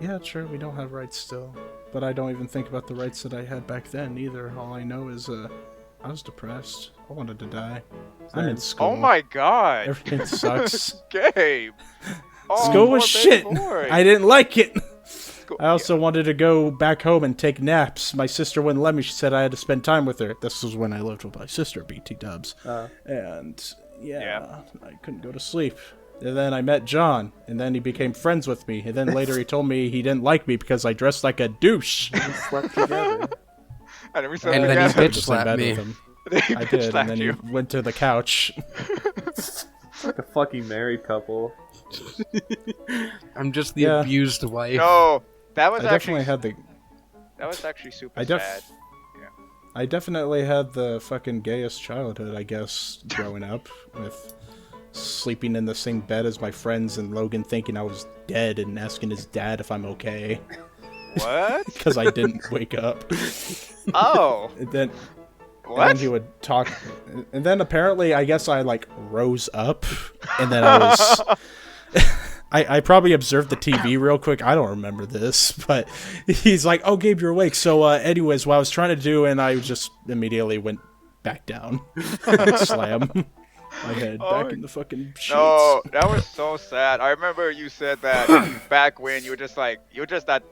Yeah, sure, we don't have rights still. But I don't even think about the rights that I had back then, either. All I know is, I was depressed. I wanted to die. I'm in school. Oh my god. Everything sucks. Gabe. Oh, School was poor shit. baby boy. I didn't like it. I also wanted to go back home and take naps. My sister wouldn't let me. She said I had to spend time with her. This was when I lived with my sister, BT Dubs. And I couldn't go to sleep. And then I met John, and then he became friends with me. And then later he told me he didn't like me because I dressed like a douche. We slept together. And we And then he bitch slapped me. I did, and then he went to the couch. It's like a fucking married couple. I'm just the abused wife. No, that was I actually definitely had the. that was actually super sad. I definitely had the fucking gayest childhood, I guess, growing up, with sleeping in the same bed as my friends and Logan thinking I was dead and asking his dad if I'm okay. What? Because I didn't wake up. Oh. And then, What? And then he would talk, and then apparently I guess I like rose up, and then I was. I probably observed the TV real quick. I don't remember this, but he's like, "Oh, Gabe, you're awake." So, anyways, what I was trying to do, and I just immediately went back down, slam my head back in the fucking sheets. No, that was so sad. I remember you said that back when you were just that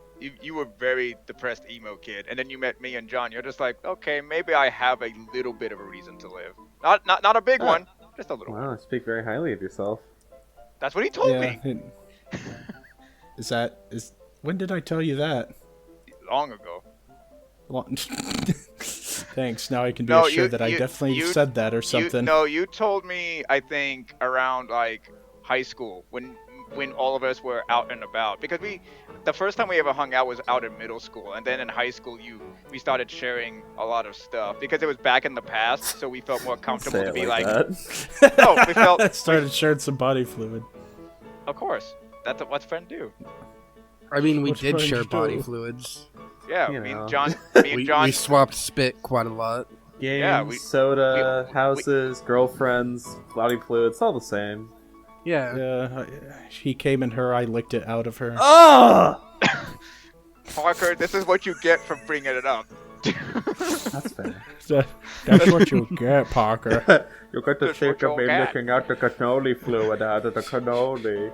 you were very depressed emo kid, and then you met me and John. You're just like, okay, maybe I have a little bit of a reason to live. Not a big one, just a little. Wow, speak very highly of yourself. That's what he told me. When did I tell you that? Long ago. Thanks. Now I can be assured that I definitely said that or something. You told me, I think, around like high school when all of us were out and about, because the first time we ever hung out was out in middle school, and then in high school we started sharing a lot of stuff because it was back in the past, so we felt more comfortable to be like no, we felt started sharing some body fluid. Of course, that's what friends do. I mean, we What's did friends share do? body fluids. Yeah, You me know. and John, We swapped spit quite a lot. Games, soda, houses, girlfriends, body fluids, it's all the same. Yeah. He came in her, I licked it out of her. Oh! Parker, this is what you get for bringing it up. That's fair. That's what you get, Parker. You got to That's think what of me you'll get. licking out the cannoli fluid out of the cannoli.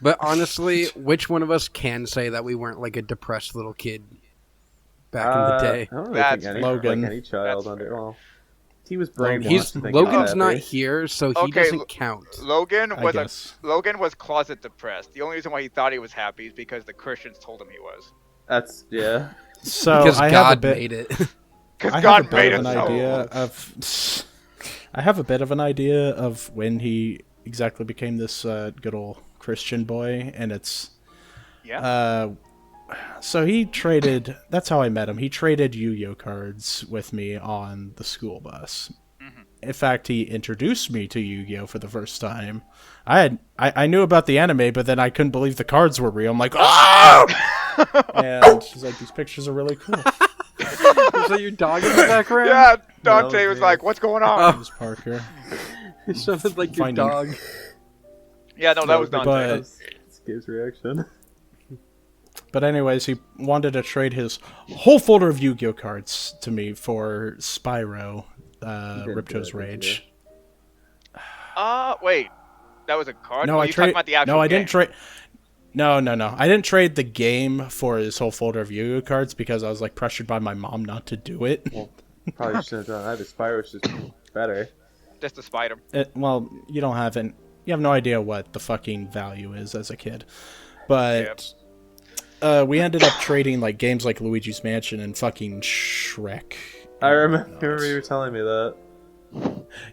But honestly, which one of us can say that we weren't like a depressed little kid back in the day? I don't really That's think Logan. any child That's under. fair. Well, he was brainwashed. He's to think Logan's he not was happy. here, so he Okay, doesn't count. Logan I was guess. Logan was closet depressed. The only reason why he thought he was happy is because the Christians told him he was. That's yeah. So Because I God have a bit, made it. Because I have a God bit made of it an so. idea of. I have a bit of an idea of when he exactly became this good old Christian boy, and it's. Yeah. So he traded. That's how I met him. He traded Yu-Gi-Oh cards with me on the school bus. In fact, he introduced me to Yu-Gi-Oh for the first time. I knew about the anime, but then I couldn't believe the cards were real. I'm like, oh! And she's like, these pictures are really cool. Is that your dog in the background? Yeah, Dante No, was man. like, "What's going on?" It was Parker. It sounded like your Finding- dog. Yeah, no, that was Dante. But That's Gabe's reaction. But anyways, he wanted to trade his whole folder of Yu-Gi-Oh cards to me for Spyro, did Ripto's good, didn't Rage. Wait, that was a card. No, Or I you talking traded. about the actual No, I game? didn't trade. No. I didn't trade the game for his whole folder of Yu-Gi-Oh cards because I was like pressured by my mom not to do it. Probably shouldn't have done that. The Spyro's just better. Just a spider. Well, you have no idea what the fucking value is as a kid. But we ended up trading like games like Luigi's Mansion and fucking Shrek. I remember you were telling me that.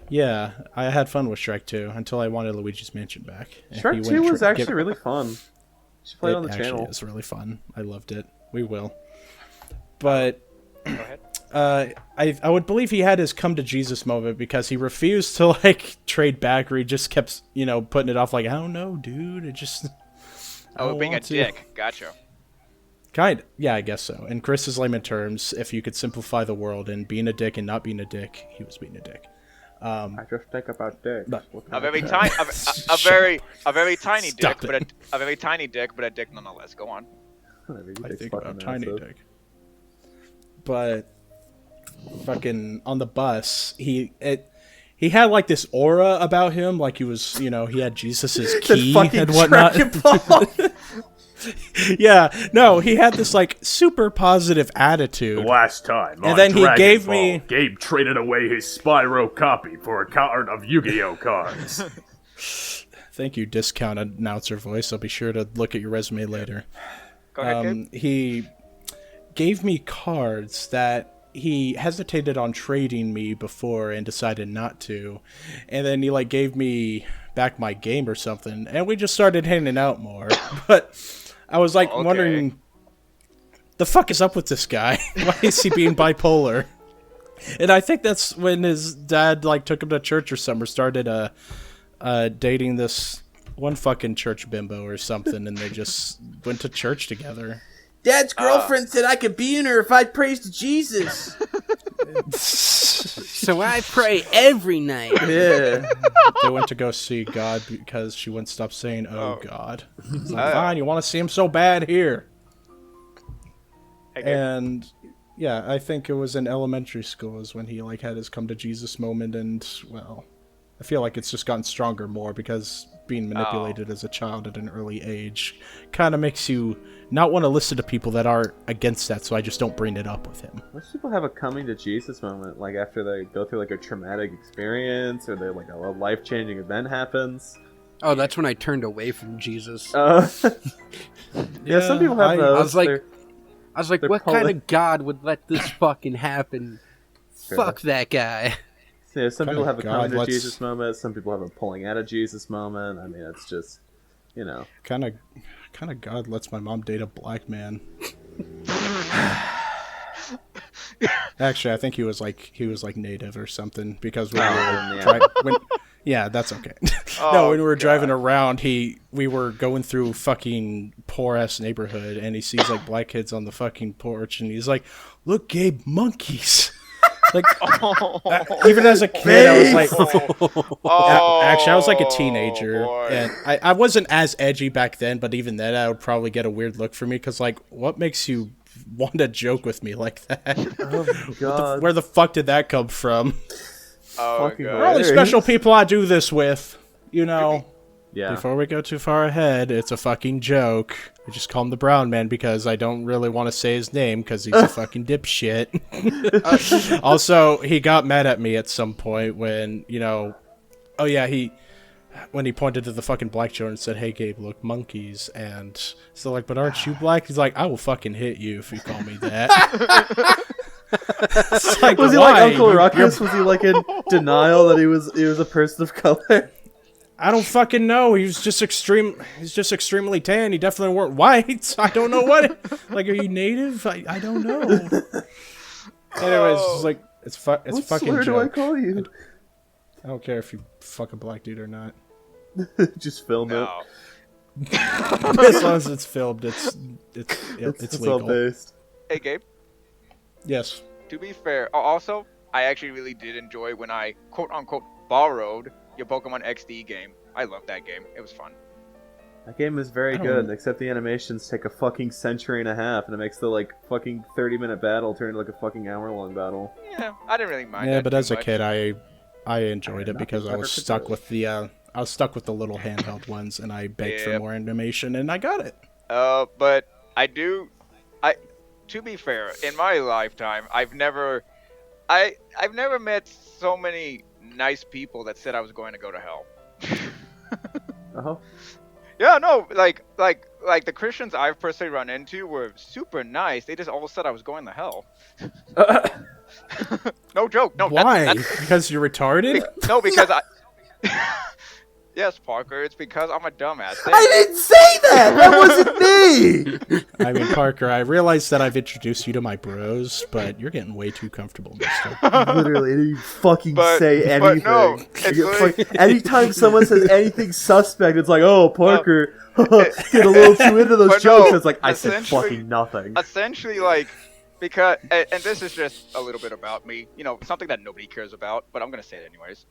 Yeah, I had fun with Shrek 2 until I wanted Luigi's Mansion back. And he Shrek went 2 was tri- actually give- really fun. You should play it on the actually channel. is really fun. I loved it. We will. But Go ahead. I would believe he had his come to Jesus moment because he refused to like trade back, or he just kept putting it off like, I don't know, dude. It just I Oh, don't being a want to." dick. Gotcha. Yeah, I guess so. In Chris's layman terms, if you could simplify the world and being a dick and not being a dick, he was being a dick. I just think about dicks. But- What A kind very of- tiny, a very tiny Stop dick, it. a very tiny dick, but a dick nonetheless. Go on. Whatever, your I dick's think fucking about tiny massive. dick. But fucking on the bus, he he had like this aura about him, like he was, you know, he had Jesus's That key fucking and whatnot. Dragon Ball. Yeah, no, he had this like super positive attitude. The last time, And on then he Dragon gave Ball, me- Gabe traded away his Spyro copy for a card of Yu-Gi-Oh cards. Thank you, discount announcer voice. I'll be sure to look at your resume later. Go ahead, Gabe. He gave me cards that he hesitated on trading me before and decided not to. And then he like gave me back my game or something, and we just started hanging out more. But I was like wondering, the fuck is up with this guy? Why is he being bipolar? And I think that's when his dad like took him to church or something, or started dating this one fucking church bimbo or something, and they just went to church together. Dad's girlfriend said I could be in her if I praised to Jesus. So I pray every night. Yeah. They went to go see God because she wouldn't stop saying, "Oh, God." It's like, Oh. fine, you want to see him so bad here. Hey, Gabe. And yeah, I think it was in elementary school is when he like had his come to Jesus moment, and well, I feel like it's just gotten stronger more because being manipulated as a child at an early age kind of makes you not want to listen to people that are against that, so I just don't bring it up with him. Most people have a coming to Jesus moment, like after they go through like a traumatic experience or they like a life-changing event happens. Oh, that's when I turned away from Jesus. Yeah, some people have those. I was like, they're what kind of God would let this fucking happen? Fair Fuck that guy. yeah, some people have a coming to let's- Jesus moment. Some people have a pulling out of Jesus moment. I mean, it's just, you know. Kind of God lets my mom date a black man. Actually, I think he was like native or something because when we were yeah, that's okay. No, when we were driving around, we were going through fucking poor ass neighborhood, and he sees like black kids on the fucking porch, and he's like, "Look, Gabe, monkeys." Like, even as a kid, I was like, actually, I was like a teenager, and I wasn't as edgy back then, but even then, I would probably get a weird look from me, because, like, what makes you want to joke with me like that? Oh my god. Where the fuck did that come from? Oh, Fucking God. We're only special people I do this with, you know. Yeah. Before we go too far ahead, it's a fucking joke. I just call him the Brown Man because I don't really want to say his name because he's a fucking dipshit. Also, he got mad at me at some point when, you know, when he pointed to the fucking black children and said, "Hey, Gabe, look, monkeys." And so like, "But aren't you black?" He's like, "I will fucking hit you if you call me that." It's like, Was he why? like Uncle Ruckus? Was he like in denial that he was a person of color? I don't fucking know. He's just extremely tan. He definitely weren't white. I don't know what. Like, are you native? I don't know. Anyways, it's like it's What fucking slur do I joke. call you? I don't care if you fuck a black dude or not. Just film it. No. As long as it's filmed, it's It's legal. all based. Hey, Gabe. Yes. To be fair, also, I actually really did enjoy when I quote-unquote borrowed your Pokemon XD game. I loved that game. It was fun. That game is very good, except the animations take a fucking century and a half, and it makes the like fucking 30-minute battle turn into like a fucking hour-long battle. Yeah, I didn't really mind. Yeah, that but too as a much. kid, I enjoyed it because I nothing was better to stuck do. with the little handheld ones, and I begged for Yep. more animation, and I got it. But to be fair, in my lifetime, I've never met so many nice people that said I was going to go to hell. Oh, Yeah, no, like the Christians I've personally run into were super nice. They just all said I was going to hell. No joke. No. Why? Because you're retarded? No, because I. Yes, Parker. It's because I'm a dumbass. I didn't say that. That wasn't me. I mean, Parker, I realize that I've introduced you to my bros, but you're getting way too comfortable, mister. Literally, I didn't fucking But- say but anything. no, I it's get like- anytime someone says anything suspect, it's like, oh, Parker, get a little too into those But jokes. no, It's like, I said essentially- fucking nothing. Essentially, like, because, and this is just a little bit about me, you know, something that nobody cares about, but I'm gonna say it anyways.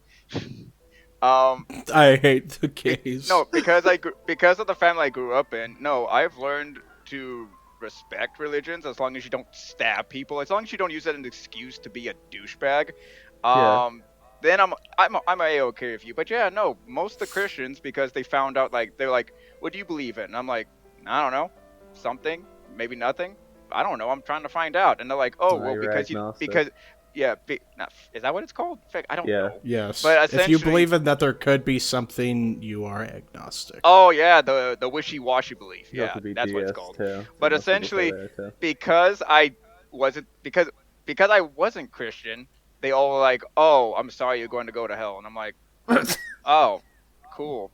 I hate the gays. No, because of the family I grew up in. No, I've learned to respect religions as long as you don't stab people, as long as you don't use it as an excuse to be a douchebag. Yeah. then I'm a-okay with you. But yeah, no, most of the Christians, because they found out, like, they're like, what do you believe in? And I'm like, I don't know, something, maybe nothing. I don't know. I'm trying to find out. And they're like, oh, well, is that what it's called? I don't know. Yes. But if you believe in that there could be something, you are agnostic. Oh yeah, the wishy-washy belief. Yeah, that's what it's called. Too. But essentially, because I wasn't Christian, they all were like, "Oh, I'm sorry, you're going to go to hell," and I'm like, "Oh, cool."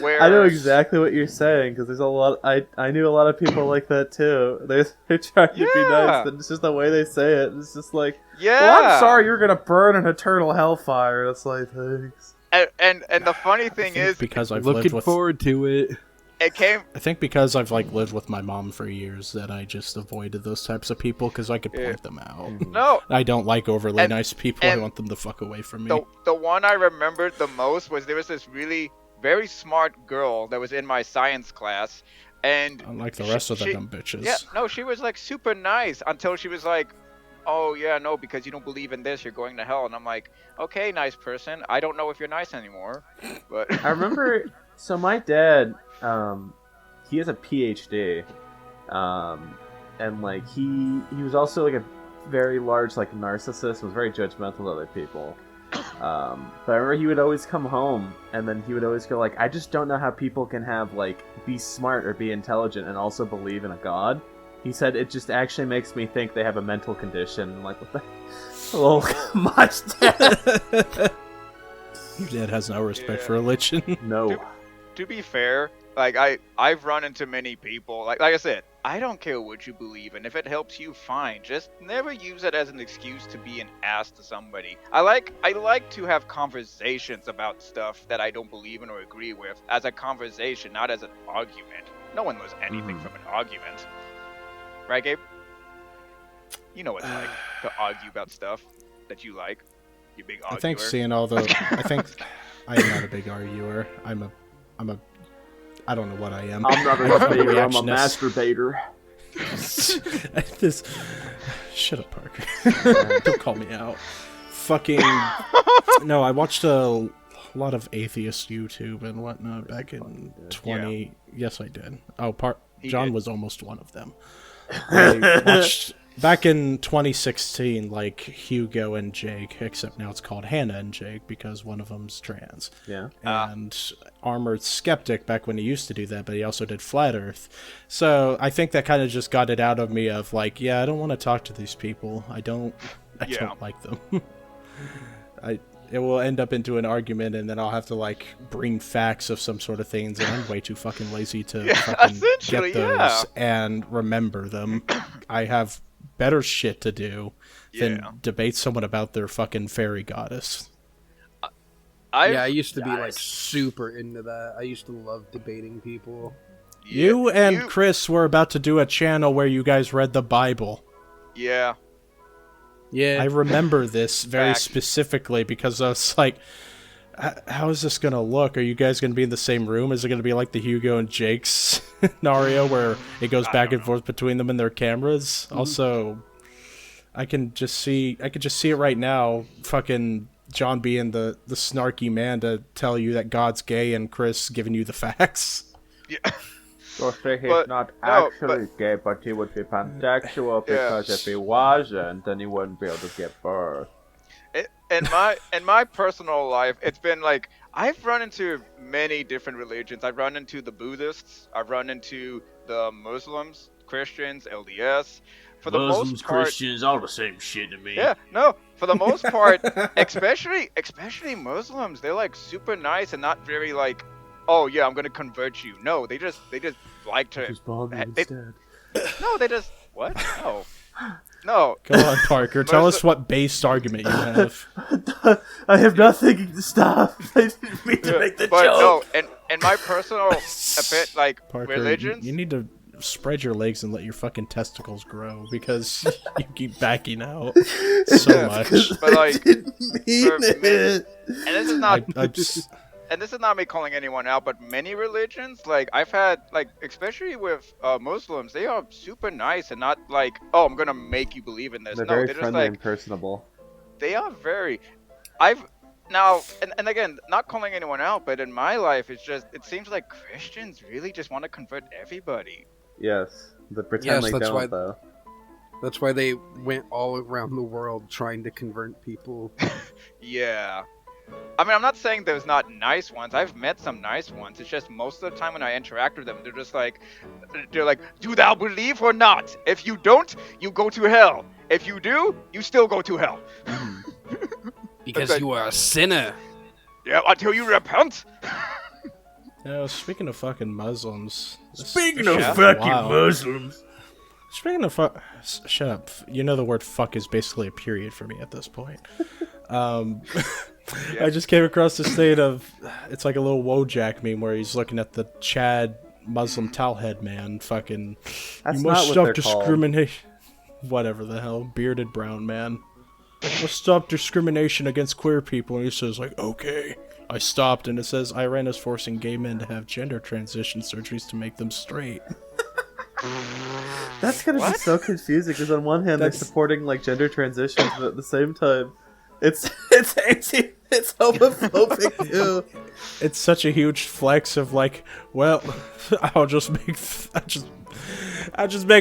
I know exactly what you're saying because there's a lot. I knew a lot of people like that too. They're trying to be nice, but it's just the way they say it. It's just like, well, I'm sorry, you're gonna burn in eternal hellfire. It's like, thanks. And the funny thing is, because I've looking forward to it. I think because I've lived with my mom for years that I just avoided those types of people because I could point them out. No, I don't like overly nice people. I want them to fuck away from me. The one I remembered the most was there was this really very smart girl that was in my science class, and unlike the rest of the dumb bitches. Yeah, no, she was like super nice until she was like, "Oh yeah, no, because you don't believe in this, you're going to hell." And I'm like, "Okay, nice person. I don't know if you're nice anymore." But I remember. So my dad, he has a PhD, and like he was also like a very large like narcissist. Was very judgmental of other people. But I remember he would always come home, and then he would always go like, "I just don't know how people can have like be smart or be intelligent and also believe in a god." He said it just actually makes me think they have a mental condition. I'm like, what the? A little much, Dad. Your dad has no respect for religion. No. To be fair, like I've run into many people. Like I said, I don't care what you believe in. If it helps you, fine. Just never use it as an excuse to be an ass to somebody. I like to have conversations about stuff that I don't believe in or agree with as a conversation, not as an argument. No one knows anything from an argument. Right, Gabe? You know what it's like to argue about stuff that you like. You big arguer. I think seeing all the... I think I am not a big arguer. I'm a... I don't know what I am. I'm not a debater. I'm a masturbator. Shut up, Parker. Don't call me out. Fucking... No, I watched a lot of atheist YouTube and whatnot back in 20... Yeah. Yes, I did. Oh, John was almost one of them. I watched back in 2016, like Hugo and Jake, except now it's called Hannah and Jake because one of them's trans. Yeah. And Armored Skeptic back when he used to do that, but he also did Flat Earth. So I think that kind of just got it out of me of like, yeah, I don't want to talk to these people. I don't like them. It will end up into an argument, and then I'll have to like bring facts of some sort of things, and I'm way too fucking lazy to fucking get those and remember them. I have better shit to do than debate someone about their fucking fairy goddess. I used to be like super into that. I used to love debating people. You and Chris were about to do a channel where you guys read the Bible. Yeah. Yeah, I remember this very specifically because I was like, how is this going to look? Are you guys going to be in the same room? Is it going to be like the Hugo and Jake scenario where it goes back and forth between them and their cameras? Also, I could just see it right now, fucking John being the snarky man to tell you that God's gay and Chris giving you the facts. Yeah. So he's not actually gay, but he would be pansexual because if he wasn't, then he wouldn't be able to give birth. In my personal life, it's been like I've run into many different religions. I've run into the Buddhists. I've run into the Muslims, Christians, LDS. For the Muslims, most part, Christians, all the same shit to me. Yeah, no. For the most part, especially Muslims, they're like super nice and not very like, oh yeah, I'm gonna convert you. No, they just like to. Just bomb you instead. No, they just what? No. Go on, Parker. Tell us what based argument you have. I have nothing to stop. I didn't mean to make the joke. No, and my personal bit like Parker, religions. You need to spread your legs and let your fucking testicles grow because you keep backing out so much. But like, didn't mean it. And this is not. And this is not me calling anyone out, but many religions, like I've had, like especially with Muslims, they are super nice and not like, oh, I'm gonna make you believe in this. They're no, very they're friendly just like and personable. They are very. Now, and again, not calling anyone out, but in my life, it seems like Christians really just want to convert everybody. Yes, but pretend Yes, they that's don't why- though. That's why they went all around the world trying to convert people. Yeah. I mean, I'm not saying there's not nice ones. I've met some nice ones. It's just most of the time when I interact with them, they're like, do thou believe or not? If you don't, you go to hell. If you do, you still go to hell. Because Okay. you are a sinner. Yeah, until you repent. Speaking of fucking Muslims. Speaking this of shit's fucking wild. Muslims. Speaking of shut up. You know the word fuck is basically a period for me at this point. I just came across this thing of, it's like a little Wojak meme where he's looking at the Chad Muslim towelhead man. Fucking, That's you not must what stop they're called. discrimination. Whatever the hell, bearded brown man. Must stop discrimination against queer people. And he says like, okay. I stopped, and it says Iran is forcing gay men to have gender transition surgeries to make them straight. That's gonna be so confusing because on one hand they're supporting like gender transitions, but at the same time, it's homophobic too. It's such a huge flex of like, well, I'll just make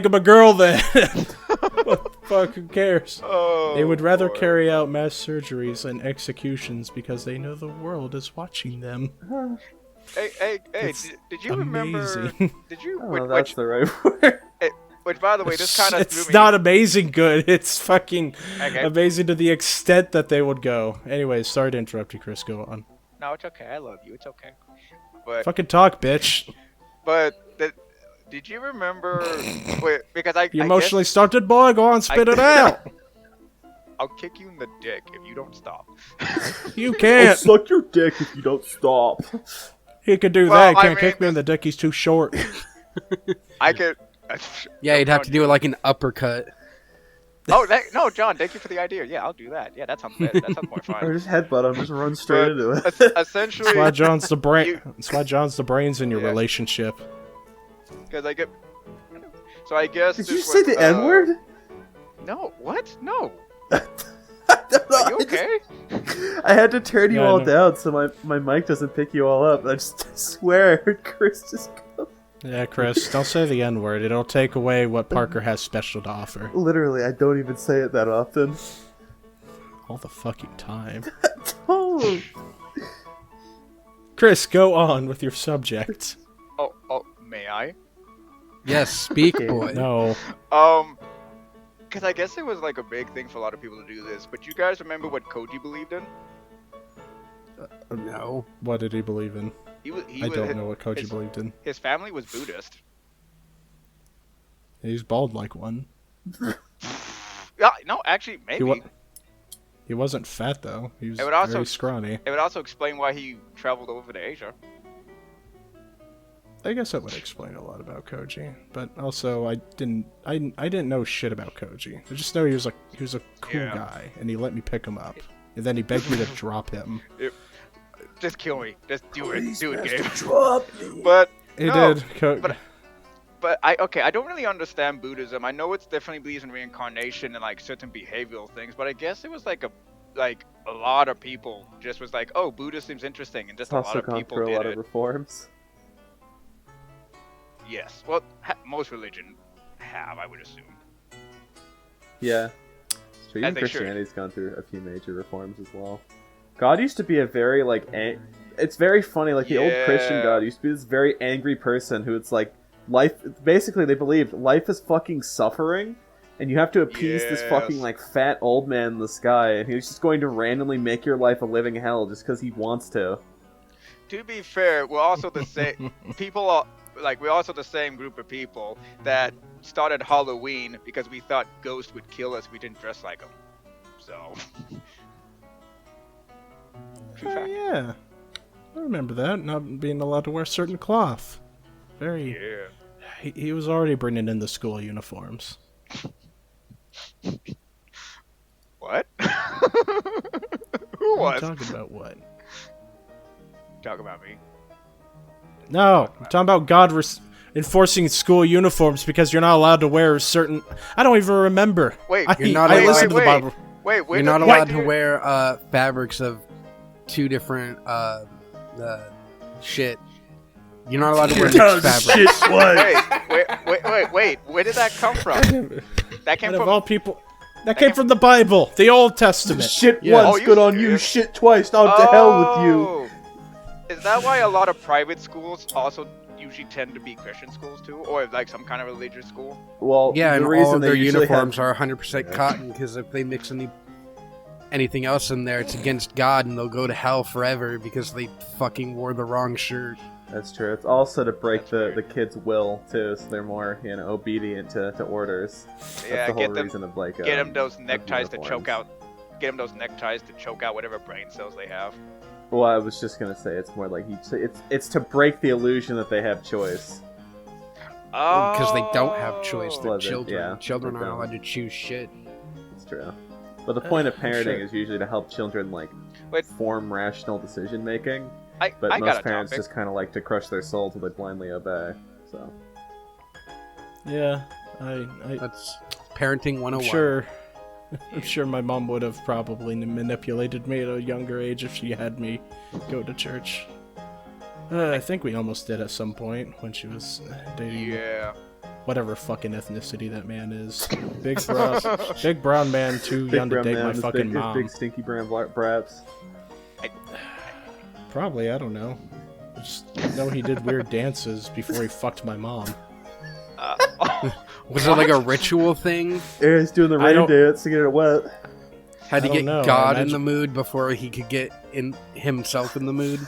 him a girl then. What the fuck? Who cares? Oh, They would rather boy. carry out mass surgeries and executions because they know the world is watching them. Hey, It's did you remember? amazing. Did you? Oh, that's the right word. Which, by the way, this kind of It's not amazing good. It's fucking Okay. amazing to the extent that they would go. Anyways, sorry to interrupt you, Chris. Go on. No, it's okay. I love you. It's okay. But Fucking talk, bitch. did you remember? Wait, because I You I emotionally guess stunted, boy? Go on, spit it out. I'll kick you in the dick if you don't stop. You can't. Suck your dick if you don't stop. He could do Well, that. He I can't mean, kick me in the dick. He's too short. I could. Yeah, you'd have to do it like an uppercut. Oh no, John! Thank you for the idea. Yeah, I'll do that. Yeah, that sounds better. That sounds more Or fun. just headbutt him, just run straight into it. Essentially, That's why John's the brain. You- That's why John's the brains in your Yeah. relationship. because I get. So I guess. Did this you say was, the N word? No. What? No. I don't know. Are you okay? I had to turn you Yeah, I all know. down so my mic doesn't pick you all up. I just swear I heard Chris just go. Yeah, Chris, don't say the N word. It'll take away what Parker has special to offer. Literally, I don't even say it that often. All the fucking time. Oh, Chris, go on with your subject. Oh, may I? Yes, speak, boy. No. Because I guess it was like a big thing for a lot of people to do this. But you guys remember what Koji believed in? No. What did he believe in? He I was, don't know what Koji his- believed in. His family was Buddhist. He's bald like one. Yeah, no, actually, maybe. He wasn't fat, though. He was It would also- very scrawny. It would also explain why he traveled over to Asia. I guess that would explain a lot about Koji, but also I didn't know shit about Koji. I just know he was a cool Yeah. guy, and he let me pick him up, and then he begged me to drop him. Just kill me. Just do it. Do it, Gabe. drop me. But He no, did. but I don't really understand Buddhism. I know it's definitely believes in reincarnation and like certain behavioral things, but I guess it was like a lot of people just was like, oh, Buddha seems interesting, and just It's a lot also of gone people through a did lot it. of reforms. Yes. Well, most religion have, I would assume. Yeah. So even As they should. Christianity's gone through a few major reforms as well. God used to be a very like it's very funny, like the old Christian Yeah. God used to be this very angry person who it's like life basically they believed life is fucking suffering and you have to appease this fucking Yes. like fat old man in the sky and he's just going to randomly make your life a living hell just because he wants to. To be fair, we're also the same people are like we're also the same group of people that started Halloween because we thought ghosts would kill us if we didn't dress like them. So true Oh fact. yeah, I remember that. Not being allowed to wear certain cloth. Very. Yeah. He was already bringing in the school uniforms. What? Who What was? are you talking about what? Talk about me. No, I'm talking about God enforcing school uniforms because you're not allowed to wear certain. I don't even remember. Wait, I, You're not I allowed- listened to the Bible. Wait, You're not allowed to wear fabrics of two different shit. You're not allowed to wear mixed fabrics. Wait. Where did that come from? That came Out of from all people, that came from the Bible, the Old Testament. Shit Yeah. once, Oh, good on you. Shit twice. Now to hell with you. Oh! Is that why a lot of private schools also usually tend to be Christian schools too, or like some kind of religious school? Well, Yeah, the and reason all of they their usually uniforms have... are 100% cotton, because if they mix anything else in there, it's against God, and they'll go to hell forever because they fucking wore the wrong shirt. That's true. It's also to break the kids' will too, so they're more obedient to orders. That's Yeah, the whole get them- reason of like Get them those neckties to choke uniforms. out. Get them those neckties to choke out whatever brain cells they have. Well, I was just gonna say it's more like it's to break the illusion that they have choice. Oh, Because they don't have choice. They're Well, they- children. yeah, Children they aren't don't. allowed to choose shit. It's true. But the point of parenting sure. is usually to help children like Wait. form rational decision making. I But got most a parents topic. just kind of like to crush their soul till they blindly obey. So Yeah, That's parenting 101. I'm sure my mom would have probably manipulated me at a younger age if she had me go to church. I think we almost did at some point when she was dating Yeah. whatever fucking ethnicity that man is. Big brown man, too young to brown date man, my his fucking big, mom. His big stinky brown brats. Probably, I don't know. I just know he did weird dances before he fucked my mom. Was it like a ritual thing? Yeah, he's doing the I rain don't- dance to get it wet. Had to I get don't know, God I in the imagine- mood before he could get himself in the mood?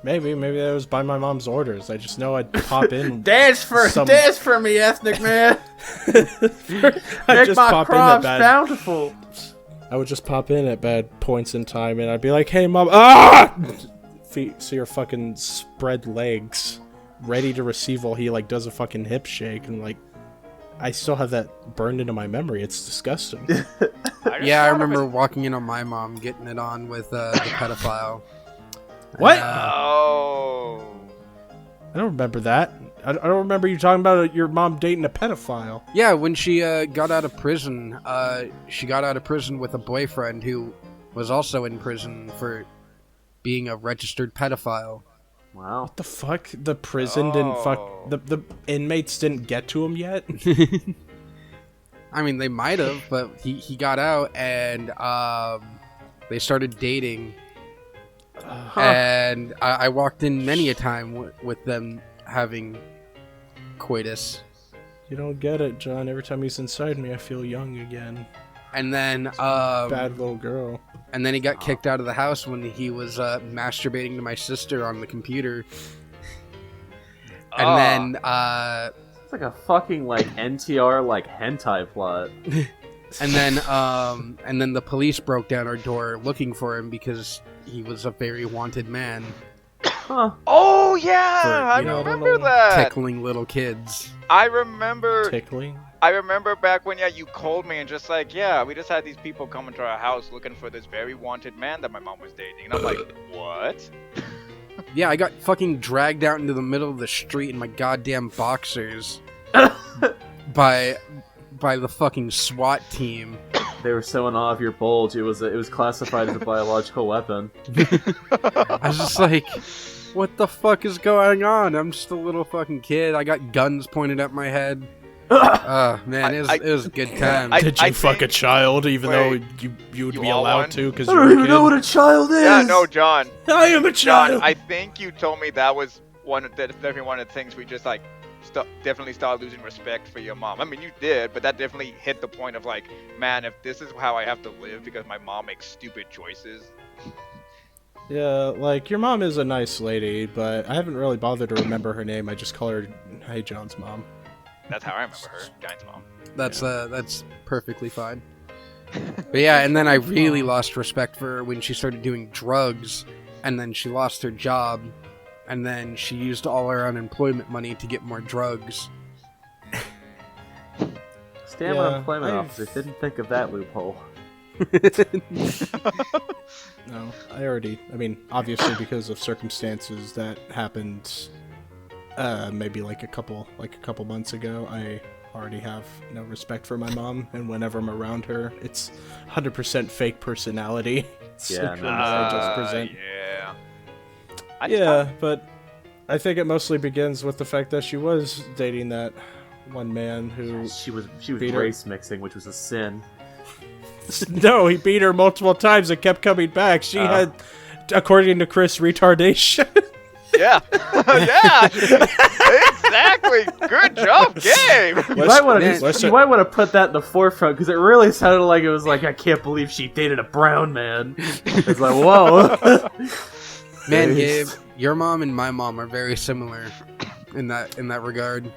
Maybe that was by my mom's orders. I just know I'd pop in. Dance for me, ethnic man. I'd just pop in at bad. bountiful. I would just pop in at bad points in time, and I'd be like, "Hey, mom, ah!" See her fucking spread legs, ready to receive while he like does a fucking hip shake, and like, I still have that burned into my memory. It's disgusting. Yeah, I remember walking in on my mom getting it on with the pedophile. What? Oh. I don't remember that. I don't remember you talking about your mom dating a pedophile. Yeah, when she got out of prison, she got out of prison with a boyfriend who was also in prison for being a registered pedophile. Wow. What the fuck? The prison didn't fuck. Oh. The inmates didn't get to him yet? I mean, they might have, but he got out and they started dating. And I walked in many a time with them having coitus. You don't get it, John. Every time he's inside me, I feel young again. And then Bad little girl. and then he got kicked out of the house when he was masturbating to my sister on the computer. And then It's like a fucking like NTR like hentai plot. and then the police broke down our door looking for him because he was a very wanted man Huh. Oh yeah, For, I you know, remember that. tickling little kids. I remember. Tickling? I remember back when you called me and just like, yeah, we just had these people come into our house looking for this very wanted man that my mom was dating, and I'm like, what? Yeah, I got fucking dragged out into the middle of the street in my goddamn boxers by the fucking SWAT team. They were so in awe of your bulge. It was classified as a biological weapon. I was just like, what the fuck is going on? I'm just a little fucking kid. I got guns pointed at my head. Man, it was a good time. Did you fuck a child even though Wait, you would you be all allowed won? to because I you're don't a even kid? know what a child is. Yeah, no, John. I am a John, child! I think you told me that was definitely one of the things we just like definitely started losing respect for your mom. I mean, you did, but that definitely hit the point of like, man, if this is how I have to live because my mom makes stupid choices. Yeah, like, your mom is a nice lady, but I haven't really bothered to remember her name. I just call her, hey, John's mom. That's how I remember her, Giant's mom. That's perfectly fine. But yeah, and then I really lost respect for her when she started doing drugs, and then she lost her job, and then she used all her unemployment money to get more drugs. Stand Yeah, unemployment I've- officer didn't think of that loophole. No, I mean, obviously because of circumstances that happened, maybe like a couple months ago, I already have no respect for my mom, and whenever I'm around her, it's 100% fake personality. Yeah, syndrome that I just present. Yeah. But I think it mostly begins with the fact that she was dating that one man who She was beat her. race mixing, which was a sin. No, he beat her multiple times and kept coming back. She had, according to Chris, retardation. Yeah. Yeah. Exactly. Good job, Gabe. You might want to put that in the forefront because it really sounded like it was like, I can't believe she dated a brown man. It's like, whoa. Man, Gabe, your mom and my mom are very similar in that regard.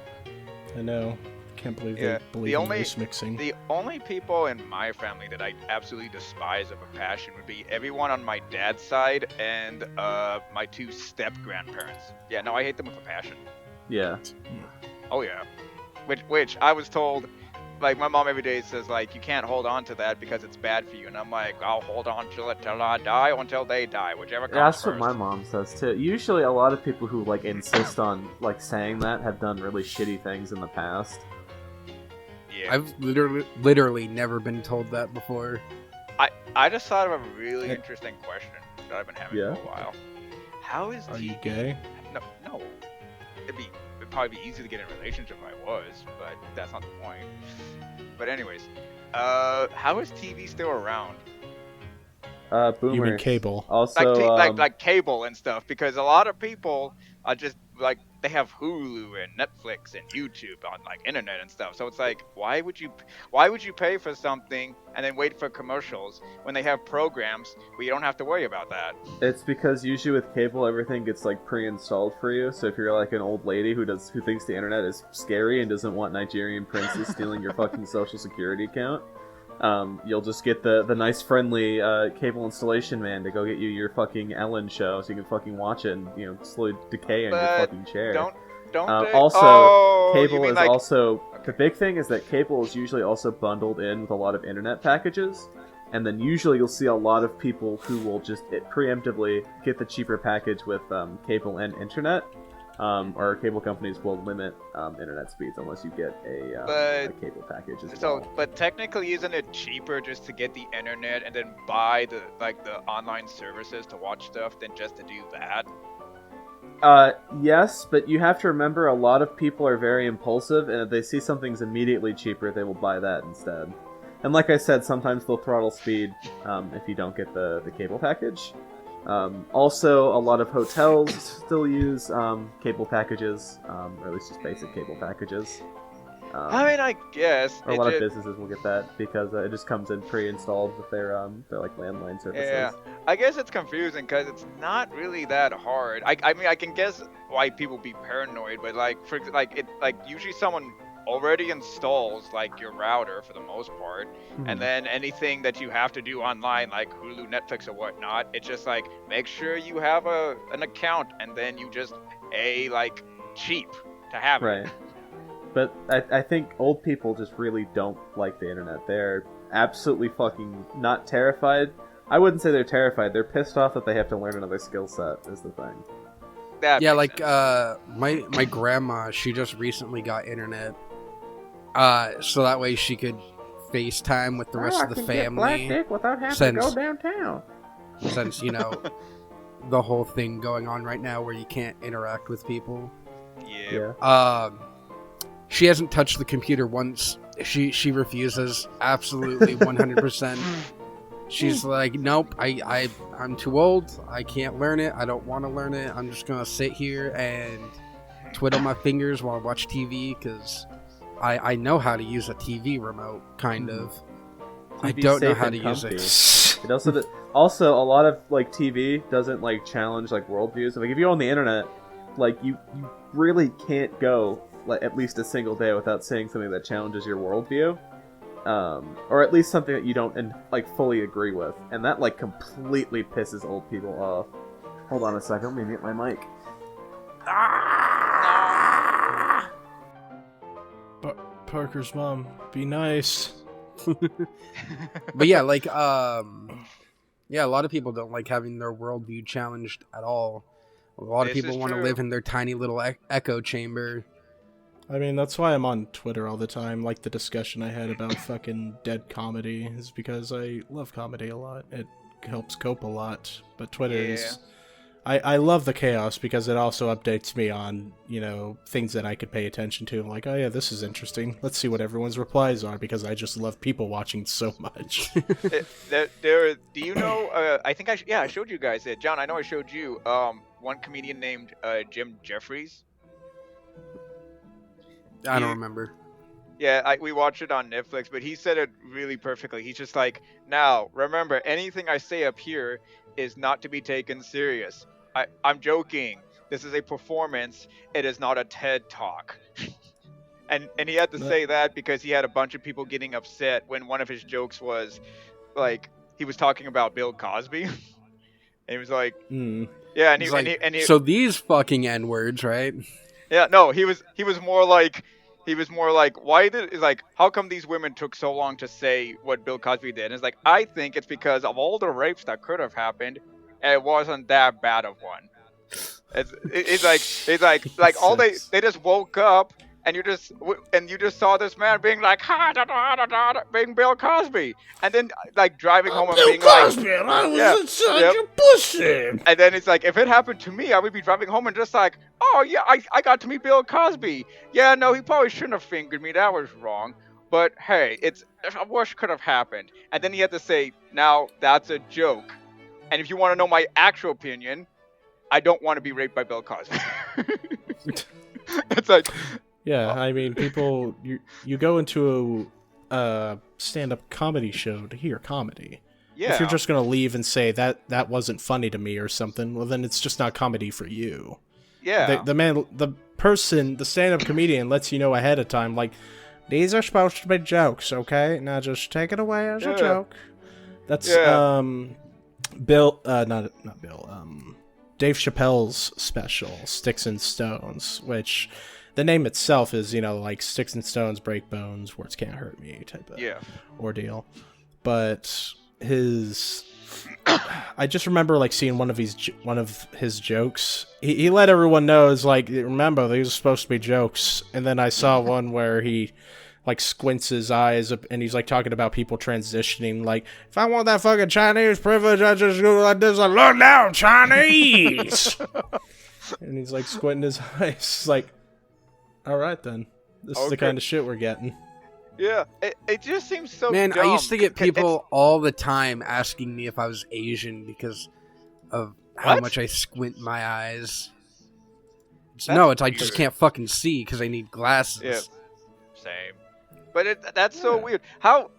I know. Can't believe they believe in race mixing. The only people in my family that I absolutely despise of a passion would be everyone on my dad's side and my 2 step-grandparents. Yeah, no, I hate them with a passion. Yeah. Oh, yeah. Which I was told, like, my mom every day says, like, you can't hold on to that because it's bad for you. And I'm like, I'll hold on till I die or until they die, whichever comes That's first. what my mom says, too. Usually a lot of people who, like, insist on, like, saying that have done really shitty things in the past. Yeah. I've literally never been told that before. I just thought of a really interesting question that I've been having for a while. How is Are you gay? No. It'd probably be easy to get in a relationship if I was, but that's not the point. But anyways, how is TV still around? Boomers. You mean cable? Also, like cable and stuff, because a lot of people are just like they have Hulu and Netflix and YouTube on like internet and stuff. So it's like, why would you pay for something and then wait for commercials when they have programs where you don't have to worry about that? It's because usually with cable everything gets like pre-installed for you. So if you're like an old lady who thinks the internet is scary and doesn't want Nigerian princes stealing your fucking social security account, you'll just get the nice friendly cable installation man to go get you your fucking Ellen show so you can fucking watch it and, you know, slowly decay in your fucking chair. Cable is like... also... The big thing is that cable is usually also bundled in with a lot of internet packages, and then usually you'll see a lot of people who will just preemptively get the cheaper package with cable and internet, or cable companies will limit internet speeds unless you get a cable package as well. But technically, isn't it cheaper just to get the internet and then buy the online services to watch stuff than just to do that? Yes, but you have to remember a lot of people are very impulsive, and if they see something's immediately cheaper, they will buy that instead. And like I said, sometimes they'll throttle speed if you don't get the cable package. Also, a lot of hotels still use cable packages, or at least just basic cable packages. I mean, I guess. Or a lot of businesses will get that because it just comes in pre-installed with their like landline services. Yeah, I guess it's confusing because it's not really that hard. I mean, I can guess why people be paranoid, but usually someone already installs like your router for the most part, and then anything that you have to do online like Hulu, Netflix, or whatnot, it's just like make sure you have an account, and then you just pay like cheap to have it. Right. But I think old people just really don't like the internet. They're absolutely fucking not terrified. I wouldn't say they're terrified. They're pissed off that they have to learn another skill set is the thing. Yeah, like my grandma, she just recently got internet. So that way she could FaceTime with the rest of the family. Get black dick without having to go downtown. Since, you know, the whole thing going on right now where you can't interact with people. Yeah. She hasn't touched the computer once. She refuses. Absolutely 100%. She's like, nope, I'm too old. I can't learn it. I don't want to learn it. I'm just going to sit here and twiddle my fingers while I watch TV because I know how to use a TV remote, kind of. I don't know how to use it. It also, a lot of like TV doesn't like challenge like worldviews. Like if you're on the internet, like you really can't go like at least a single day without seeing something that challenges your worldview, or at least something that you don't like fully agree with, and that like completely pisses old people off. Hold on a second, let me mute my mic. Parker's mom, be nice. But yeah, like a lot of people don't like having their worldview challenged at all. A lot of people want to live in their tiny little echo chamber. I mean, that's why I'm on Twitter all the time. Like the discussion I had about fucking dead comedy is because I love comedy a lot. It helps cope a lot. But Twitter is... I love the chaos because it also updates me on, you know, things that I could pay attention to. I'm like, oh yeah, this is interesting. Let's see what everyone's replies are because I just love people watching so much. Do you know, I think I showed you guys it. John, I know I showed you, one comedian named Jim Jeffries. I don't remember. Yeah, we watched it on Netflix, but he said it really perfectly. He's just like, now, remember, anything I say up here is not to be taken serious. I'm joking. This is a performance. It is not a TED Talk. and he had to say that because he had a bunch of people getting upset when one of his jokes was, like, he was talking about Bill Cosby. And he was like, yeah, and he so these fucking N-words, right? Yeah, no, he was more like, how come these women took so long to say what Bill Cosby did? And it's like, I think it's because of all the rapes that could have happened, and it wasn't that bad of one. It's like all they just woke up, and you just saw this man being like, ha da da da da, being Bill Cosby, and then like driving home and being Cosby, like, and I was inside your pussy. And then it's like, if it happened to me, I would be driving home and just like, oh yeah, I got to meet Bill Cosby. Yeah, no, he probably shouldn't have fingered me. That was wrong. But hey, worse could have happened. And then he had to say, now that's a joke. And if you want to know my actual opinion, I don't want to be raped by Bill Cosby. It's like, yeah, I mean, people, you go into a stand-up comedy show to hear comedy. Yeah. If you're just gonna leave and say that wasn't funny to me or something, well then it's just not comedy for you. Yeah. The stand-up comedian lets you know ahead of time, like, these are supposed to be jokes, okay? Now just take it away as a joke. That's Bill, not Bill, Dave Chappelle's special, Sticks and Stones, which the name itself is, you know, like sticks and stones break bones, words can't hurt me type of ordeal. But I just remember like seeing one of his jokes. He let everyone know, is like, remember, these are supposed to be jokes. And then I saw one where he like squints his eyes up and he's like talking about people transitioning, like, if I want that fucking Chinese privilege, I just go like this, like, look down, Chinese. And he's like squinting his eyes, like, all right then, this is the kind of shit we're getting. Yeah, it just seems so dumb. I used to get people all the time asking me if I was Asian because of how much I squint my eyes. I just can't fucking see because I need glasses. Yeah, same. But that's so weird.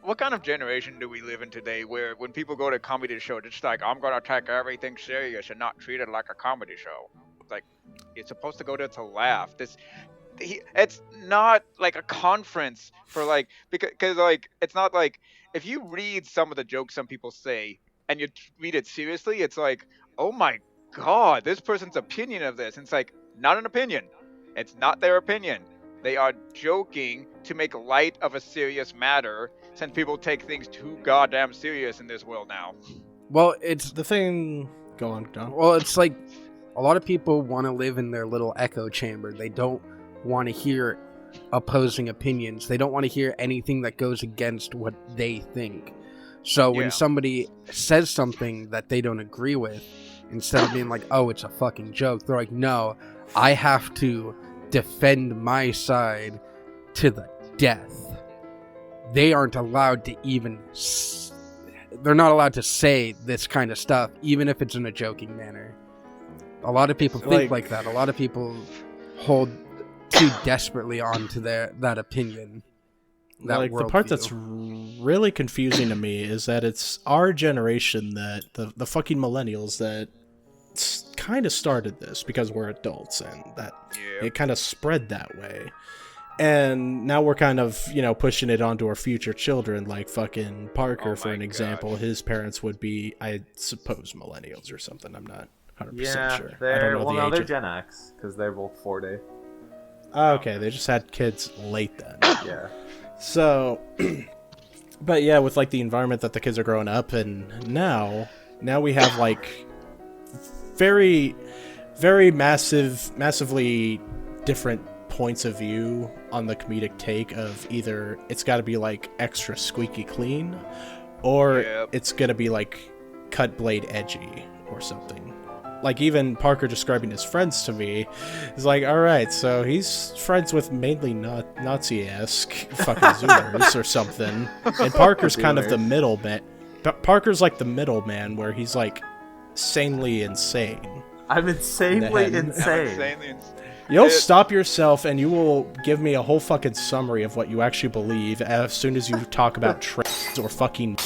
What kind of generation do we live in today where when people go to a comedy show, it's like, I'm going to take everything serious and not treat it like a comedy show. It's like, you're supposed to go there to laugh. It's not like a conference for like, because like, it's not like, if you read some of the jokes some people say and you read it seriously, it's like, oh my God, this person's opinion of this. And it's like, not an opinion. It's not their opinion. They are joking to make light of a serious matter, since people take things too goddamn serious in this world now. Well, it's the thing. Go on, Don. Well, it's like a lot of people want to live in their little echo chamber. They don't want to hear opposing opinions. They don't want to hear anything that goes against what they think. So when somebody says something that they don't agree with, instead of being like, oh, it's a fucking joke, they're like, no, I have to defend my side to the death. They aren't allowed to even they're not allowed to say this kind of stuff, even if it's in a joking manner. A lot of people think like that. A lot of people hold too desperately onto that opinion. That the part that's really confusing to me is that it's our generation, that the fucking millennials, that kind of started this because we're adults, and that it kind of spread that way. And now we're kind of, pushing it onto our future children, like fucking Parker, for an example. His parents would be, I suppose, millennials or something. I'm not 100% sure. They're Gen X, because they're both 40. Okay, they just had kids late then. Yeah. So, but yeah, with like the environment that the kids are growing up in now we have like very, very massively different points of view on the comedic take of either it's got to be like extra squeaky clean, or it's gonna be like cut blade edgy or something. Like even Parker describing his friends to me is like, all right, so he's friends with mainly Nazi-esque fucking Zoomers or something, and Parker's kind of the middleman. Parker's like the middleman where he's like sanely insane. I'm insanely insane. You'll stop yourself and you will give me a whole fucking summary of what you actually believe as soon as you talk about trans or fucking.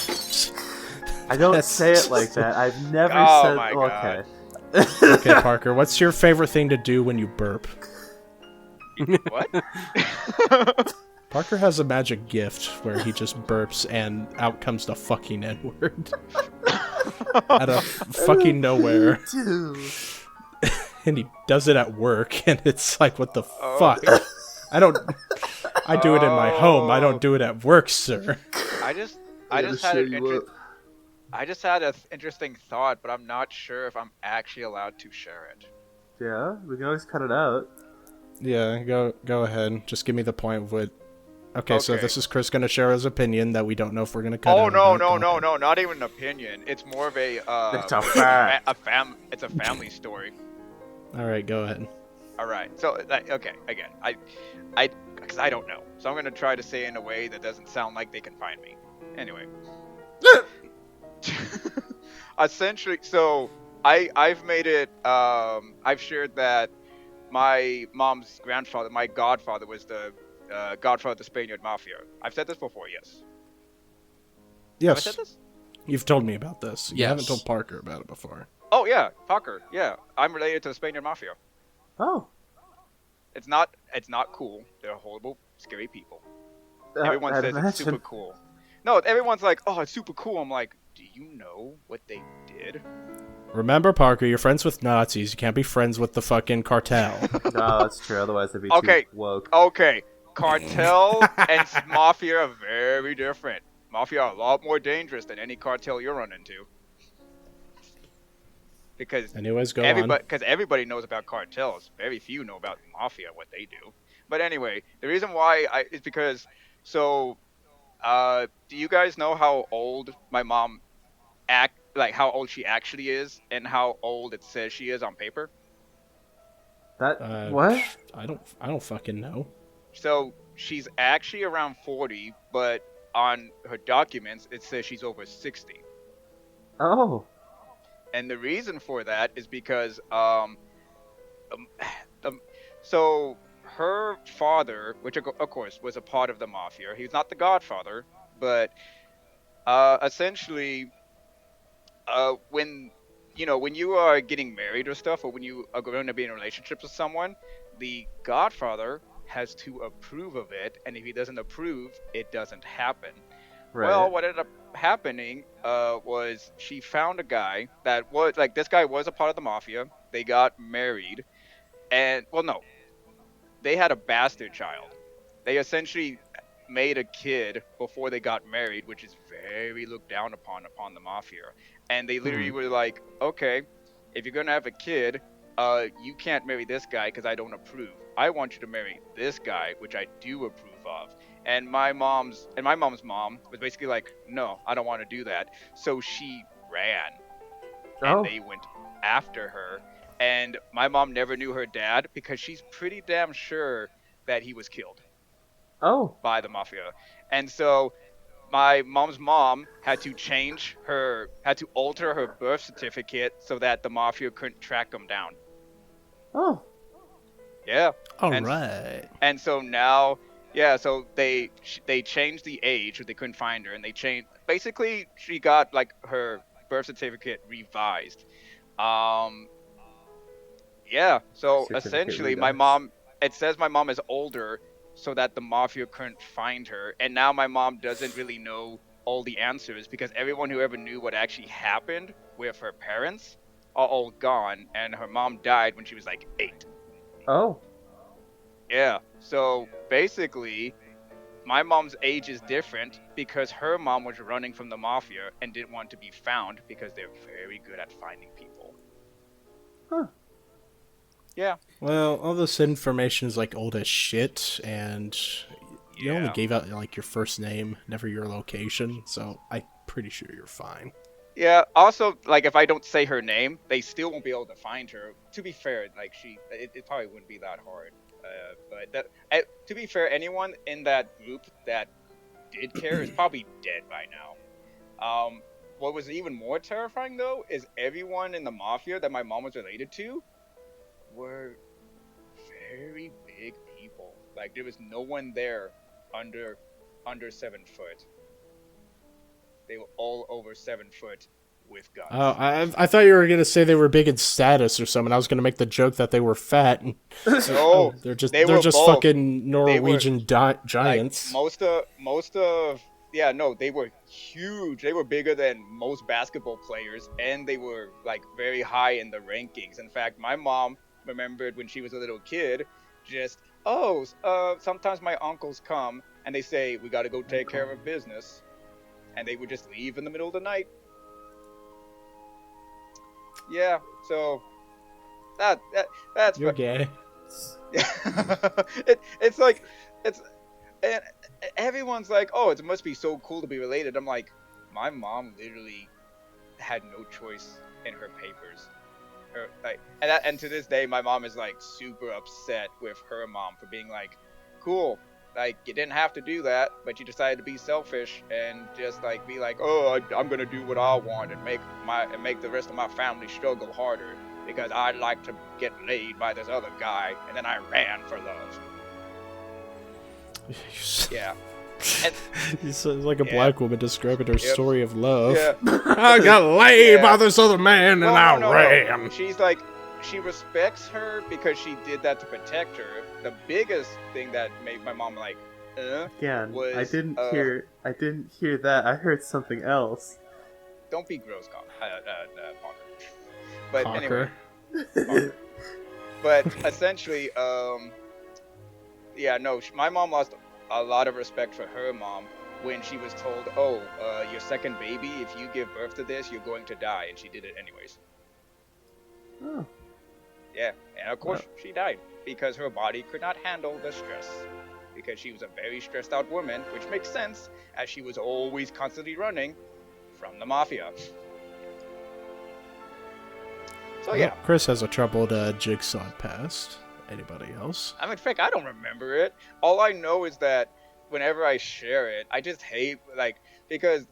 I don't say it like that. I've never said. My God. Okay, Parker, what's your favorite thing to do when you burp? What? Parker has a magic gift where he just burps and out comes the fucking N-word. Out of fucking nowhere. And he does it at work, and it's like, what the fuck? I do it in my home. I don't do it at work, sir. I just had an interesting thought, but I'm not sure if I'm actually allowed to share it. Yeah, we can always cut it out. Yeah, go ahead. Just give me the point of it. Okay, so this is Chris going to share his opinion that we don't know if we're going to cut out. Oh, no, not even an opinion. It's more of a, it's a fact. It's a family story. All right, go ahead. All right. So, okay, again, because I don't know. So I'm going to try to say it in a way that doesn't sound like they can find me. Anyway. Essentially, so I've made it, I've shared that my mom's grandfather, my godfather, was the godfather of the Spaniard Mafia. I've said this before, yes. Yes. Have I said this? You've told me about this. You Yes. haven't told Parker about it before. Oh, yeah, Parker. Yeah, I'm related to the Spaniard Mafia. Oh. It's not cool. They're horrible, scary people. Everyone says it's super cool. No, everyone's like, oh, it's super cool. I'm like, do you know what they did? Remember, Parker, you're friends with Nazis. You can't be friends with the fucking cartel. No, that's true. Otherwise, they'd be too woke. Okay, cartel and mafia are very different. Mafia are a lot more dangerous than any cartel you run into. Because anyways, go on. Because everybody knows about cartels. Very few know about mafia, what they do. But anyway, the reason why is because, so, do you guys know how old my mom how old she actually is, and how old it says she is on paper? What? I don't fucking know. So she's actually around 40, but on her documents it says she's over 60. Oh. And the reason for that is because so her father, which of course was a part of the mafia, he's not the godfather, but essentially when you are getting married or stuff, or when you are going to be in a relationship with someone, the godfather has to approve of it, and if he doesn't approve, it doesn't happen. Right. Well, what ended up happening was she found a guy that was this guy was a part of the mafia. They got married, and they had a bastard child. They essentially made a kid before they got married, which is very looked down upon the mafia. And they literally were like, okay, if you're gonna have a kid, you can't marry this guy because I don't approve. I want you to marry this guy, which I do approve of. And my mom's mom was basically like, no, I don't want to do that. So she ran, and they went after her. And my mom never knew her dad because she's pretty damn sure that he was killed. By the mafia. And so my mom's mom had to alter her birth certificate so that the mafia couldn't track him down. Oh. Yeah. Right. And so now, so they changed the age, or they couldn't find her, and they changed. Basically, she got her birth certificate revised. So essentially, it says my mom is older, so that the mafia couldn't find her, and now my mom doesn't really know all the answers because everyone who ever knew what actually happened with her parents are all gone, and her mom died when she was 8. Oh. Yeah, so basically, my mom's age is different because her mom was running from the mafia and didn't want to be found because they're very good at finding people. Huh. Yeah. Well, all this information is like old as shit, and you only Yeah. gave out like your first name, never your location, so I'm pretty sure you're fine. Yeah. Also, like, if I don't say her name, they still won't be able to find her. To be fair, like, it probably wouldn't be that hard. To be fair, anyone in that group that did care is probably dead by now. What was even more terrifying though is everyone in the mafia that my mom was related to were very big people. Like, there was no one there under 7 foot. They were all over 7 foot with guns. Oh, I thought you were gonna say they were big in status or something. I was gonna make the joke that they were fat. And, No, they're just they were both. fucking Norwegian giants. Like, most of yeah, no, they were huge. They were bigger than most basketball players, and they were like very high in the rankings. In fact, my mom remembered when she was a little kid, just sometimes my uncles come and they say we got to go take care of business, and they would just leave in the middle of the night. Yeah, so that's You're gay. it's like and everyone's like, oh, it must be so cool to be related. I'm like, my mom literally had no choice in her papers. And to this day, my mom is like super upset with her mom for being like, cool, like you didn't have to do that, but you decided to be selfish and just like be like, oh, I'm gonna do what I want and make the rest of my family struggle harder because I'd like to get laid by this other guy, and then I ran for love. Yeah. It's like a black woman describing her story of love. Yeah. I got laid by this other man and I ran. No. She's like, she respects her because she did that to protect her. The biggest thing that made my mom like, Again, was, I didn't hear that. I heard something else. Don't be gross, Parker. But Parker. anyway. But essentially, my mom lost a lot of respect for her mom when she was told, oh, your second baby, if you give birth to this, you're going to die, and she did it anyways. Oh. Yeah, and of course she died because her body could not handle the stress, because she was a very stressed out woman, which makes sense as she was always constantly running from the mafia. So yeah. Chris has a troubled jigsaw past. Anybody else? I mean, frick, I don't remember it. All I know is that whenever I share it, I just hate, like, because,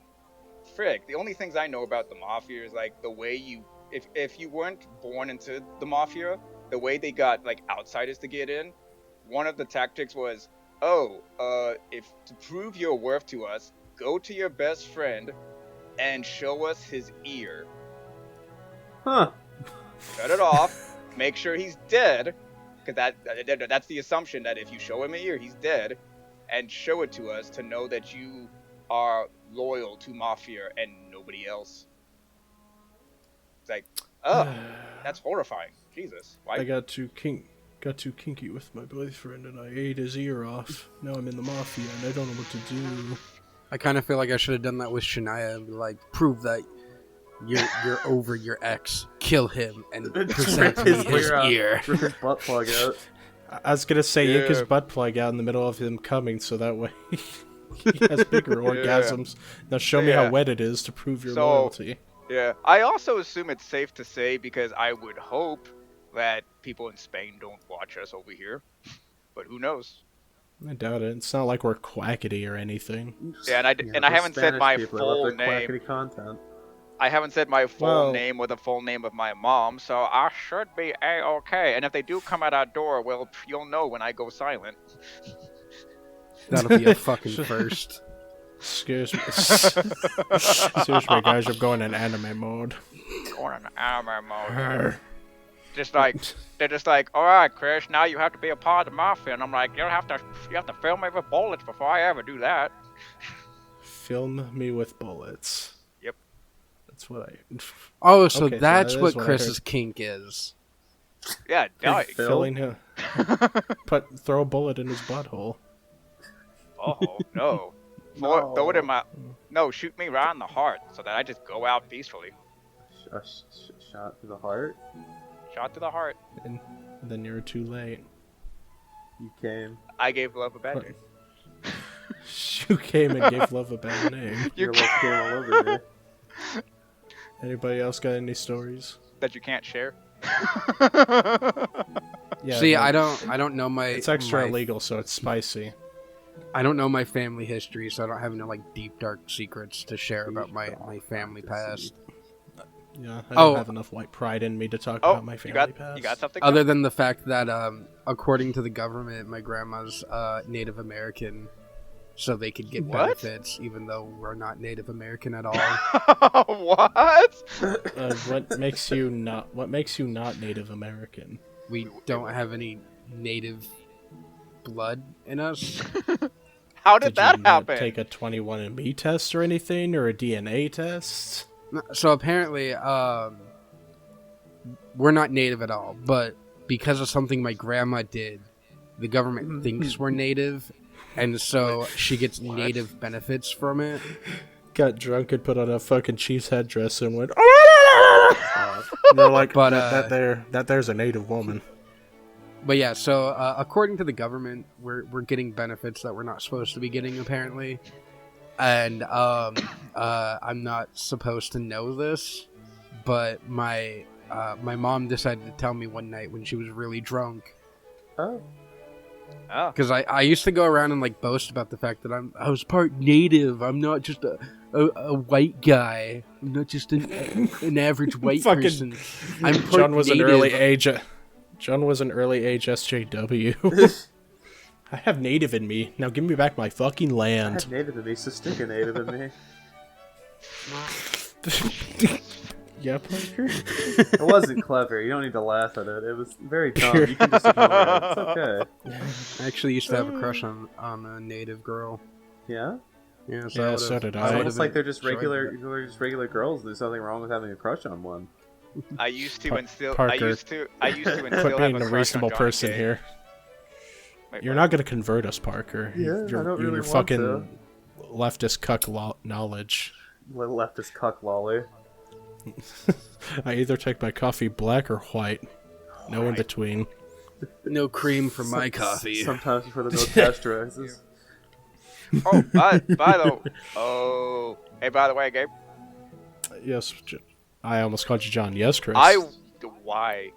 frick, the only things I know about the mafia is, like, the way you, if you weren't born into the mafia, the way they got, like, outsiders to get in, one of the tactics was, if to prove your worth to us, go to your best friend and show us his ear. Huh. Cut it off, make sure he's dead, because that's the assumption that if you show him an ear, he's dead, and show it to us to know that you are loyal to Mafia and nobody else. It's like, that's horrifying. Jesus. Why? I got too kinky with my boyfriend and I ate his ear off. Now I'm in the mafia and I don't know what to do. I kind of feel like I should have done that with Shania, like prove that you're over your ex, kill him, and present me his ear. Rip his butt plug out. I was gonna say yank his butt plug out in the middle of him coming, so that way he has bigger orgasms. Now show me how wet it is to prove your loyalty. Yeah, I also assume it's safe to say, because I would hope that people in Spain don't watch us over here, but who knows? I doubt it. It's not like we're quackity or anything. Yeah, and I haven't said my full name. Quackity content. I haven't said my full name or the full name of my mom, so I should be A-okay. And if they do come at our door, well, you'll know when I go silent. That'll be a fucking first. Excuse me. Excuse me, guys. I'm going in anime mode. Going in anime mode. They're just like, all right, Chris, now you have to be a part of the mafia. And I'm like, you have to film me with bullets before I ever do that. Film me with bullets. Yep. That's what I. Oh, so that's what Chris's kink is. Yeah, filling him. Throw a bullet in his butthole. Oh no. Throw it in my. No, shoot me right in the heart so that I just go out peacefully. Shot to the heart? Shot to the heart. And then you're too late. You came. I gave love a bad name. You came and gave love a bad name. Your love came all over me. Anybody else got any stories? That you can't share. Yeah. See, like, I don't know my. It's extra my- illegal, so it's spicy. I don't know my family history, so I don't have no like deep dark secrets to share about my family past. Yeah, I don't have enough white pride in me to talk about my family past. You got something? Other than the fact that, according to the government, my grandma's Native American, so they could get What? benefits, even though we're not Native American at all. What? What makes you not? What makes you not Native American? We don't have any native blood in us. How did that you not happen? take a 21andMe test or anything, or a DNA test? So apparently, we're not native at all, but because of something my grandma did, the government thinks we're native, and so she gets native benefits from it. Got drunk and put on a fucking Chiefs headdress and went. And they're like, But, that there's a native woman. But yeah, so according to the government, we're getting benefits that we're not supposed to be getting, apparently. And I'm not supposed to know this, but my mom decided to tell me one night when she was really drunk. Oh. Oh. Because I used to go around and like boast about the fact that I was part native. I'm not just a white guy. I'm not just an average white Fucking person. I'm part John was native. an early age. John was an early age SJW. I have native in me. Now give me back my fucking I land. had native in me, so stick a native in me. Yeah, Parker? It wasn't clever. You don't need to laugh at it. It was very dumb. You can just ignore it. It's okay. I actually used to have a crush on a native girl. Yeah? Yeah, Yeah, so did It's I. almost like they're just enjoyed regular. that. They're just regular girls. There's nothing wrong with having a crush on one. I used to and still. Parker. I used to and still Quit have being a a crush reasonable on Johnny person K. here. Wait, You're what? not gonna convert us, Parker. Yeah, you're, I don't you're really want fucking to. leftist cuck knowledge. Little leftist cuck lolly. I either take my coffee black or white. No in between. No cream for my coffee. Sometimes for the no pasteurizes. Oh, by the way, Gabe. Yes, I almost called you John. Yes, Chris. Why?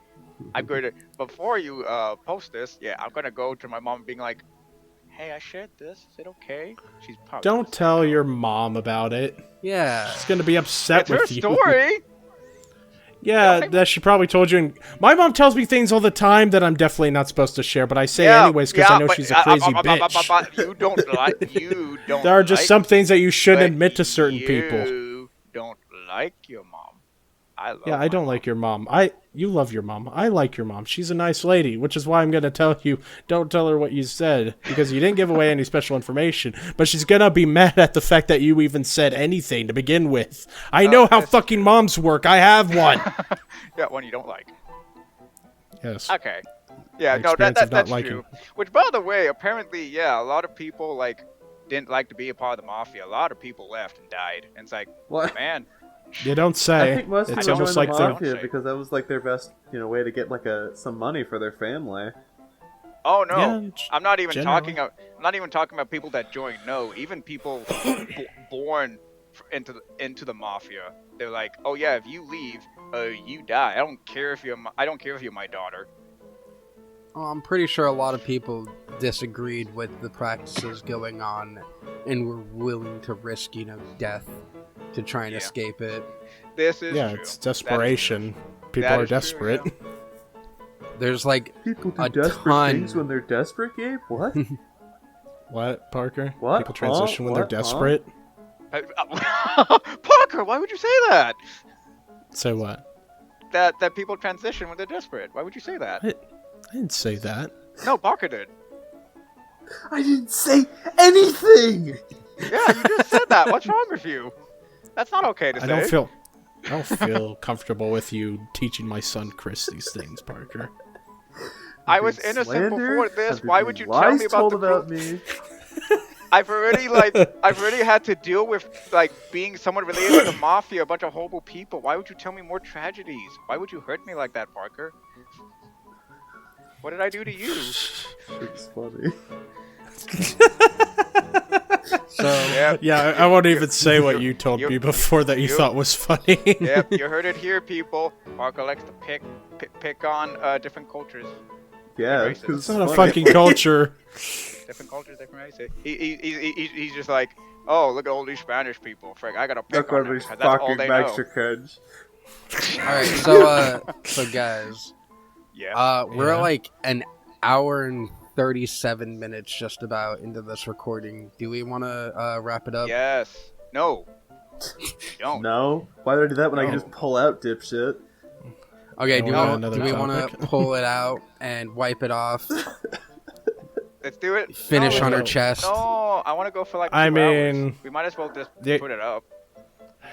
I'm going to before you post this. Yeah, I'm gonna go to my mom, being like, "Hey, I shared this. Is it okay?" She's probably Don't gonna say tell no. your mom about it. Yeah. She's gonna be upset It's her with you. story. Yeah, Don't that she probably told you. And my mom tells me things all the time that I'm definitely not supposed to share, but I say anyways because I know but- she's a crazy bitch. You don't like. You don't. There are just like, some things that you shouldn't but admit to certain people. You don't like your mom. I love. Yeah, I my don't mom. like your mom. You love your mom. I like your mom. She's a nice lady, which is why I'm going to tell you, don't tell her what you said, because you didn't give away any special information, but she's going to be mad at the fact that you even said anything to begin with. I know how fucking moms work. I have one. Yeah, one you don't like. Yes. Okay. Yeah, My no, experience of not that's liking. true. Which, by the way, apparently, yeah, a lot of people like didn't like to be a part of the mafia. A lot of people left and died. And it's like, What? man, You don't say. I think most It's people almost joined like the they're... mafia Say. because that was like their best, way to get like some money for their family. oh no, Yeah, I'm not even generally. talking. I'm not even talking about people that joined. No, even people born into the mafia. They're like, oh yeah, if you leave, you die. I don't care if you're my daughter. Well, I'm pretty sure a lot of people disagreed with the practices going on and were willing to risk, death to try and Yeah. escape it. This is Yeah, true. it's desperation. People That are is true, desperate. yeah. There's like People do A desperate ton. things when they're desperate, Gabe? What? What, Parker? What? People transition when they're What? Huh? desperate? Parker, why would you say that? Say what? That people transition when they're desperate. Why would you say that? I didn't say that. No, Parker did. I didn't say anything! Yeah, you just said that. What's wrong with you? That's not okay to say. I don't feel comfortable with you teaching my son Chris these things, Parker. I was Been innocent slandered? before this. Have there Why been would you tell lies me about told the about cruel- me? I've already had to deal with being someone related to the mafia, a bunch of horrible people. Why would you tell me more tragedies? Why would you hurt me like that, Parker? What did I do to you? It's funny. So Yep. Yeah, I won't even say what you told me before that you thought was funny. Yep, you heard it here, people. Parker likes to pick on different cultures. Yeah, Racist. because It's not a fucking culture. Different cultures, different races. He's just like, oh, look at all these Spanish people. Frick, I gotta pick Look on at them these because that's all fucking they know. Mexicans. all right, so guys, Yeah. we're like an hour and 37 minutes just about into this recording. Do we want to wrap it up? Yes. No. Don't. No? Why did I do that when I No. can just pull out, dipshit? Okay, No, do we got another we want topic. to pull it out and wipe it off? Let's do it. Finish No. on her chest. No, I want to go for like 2 I hours. mean, We might as well just the- put it up.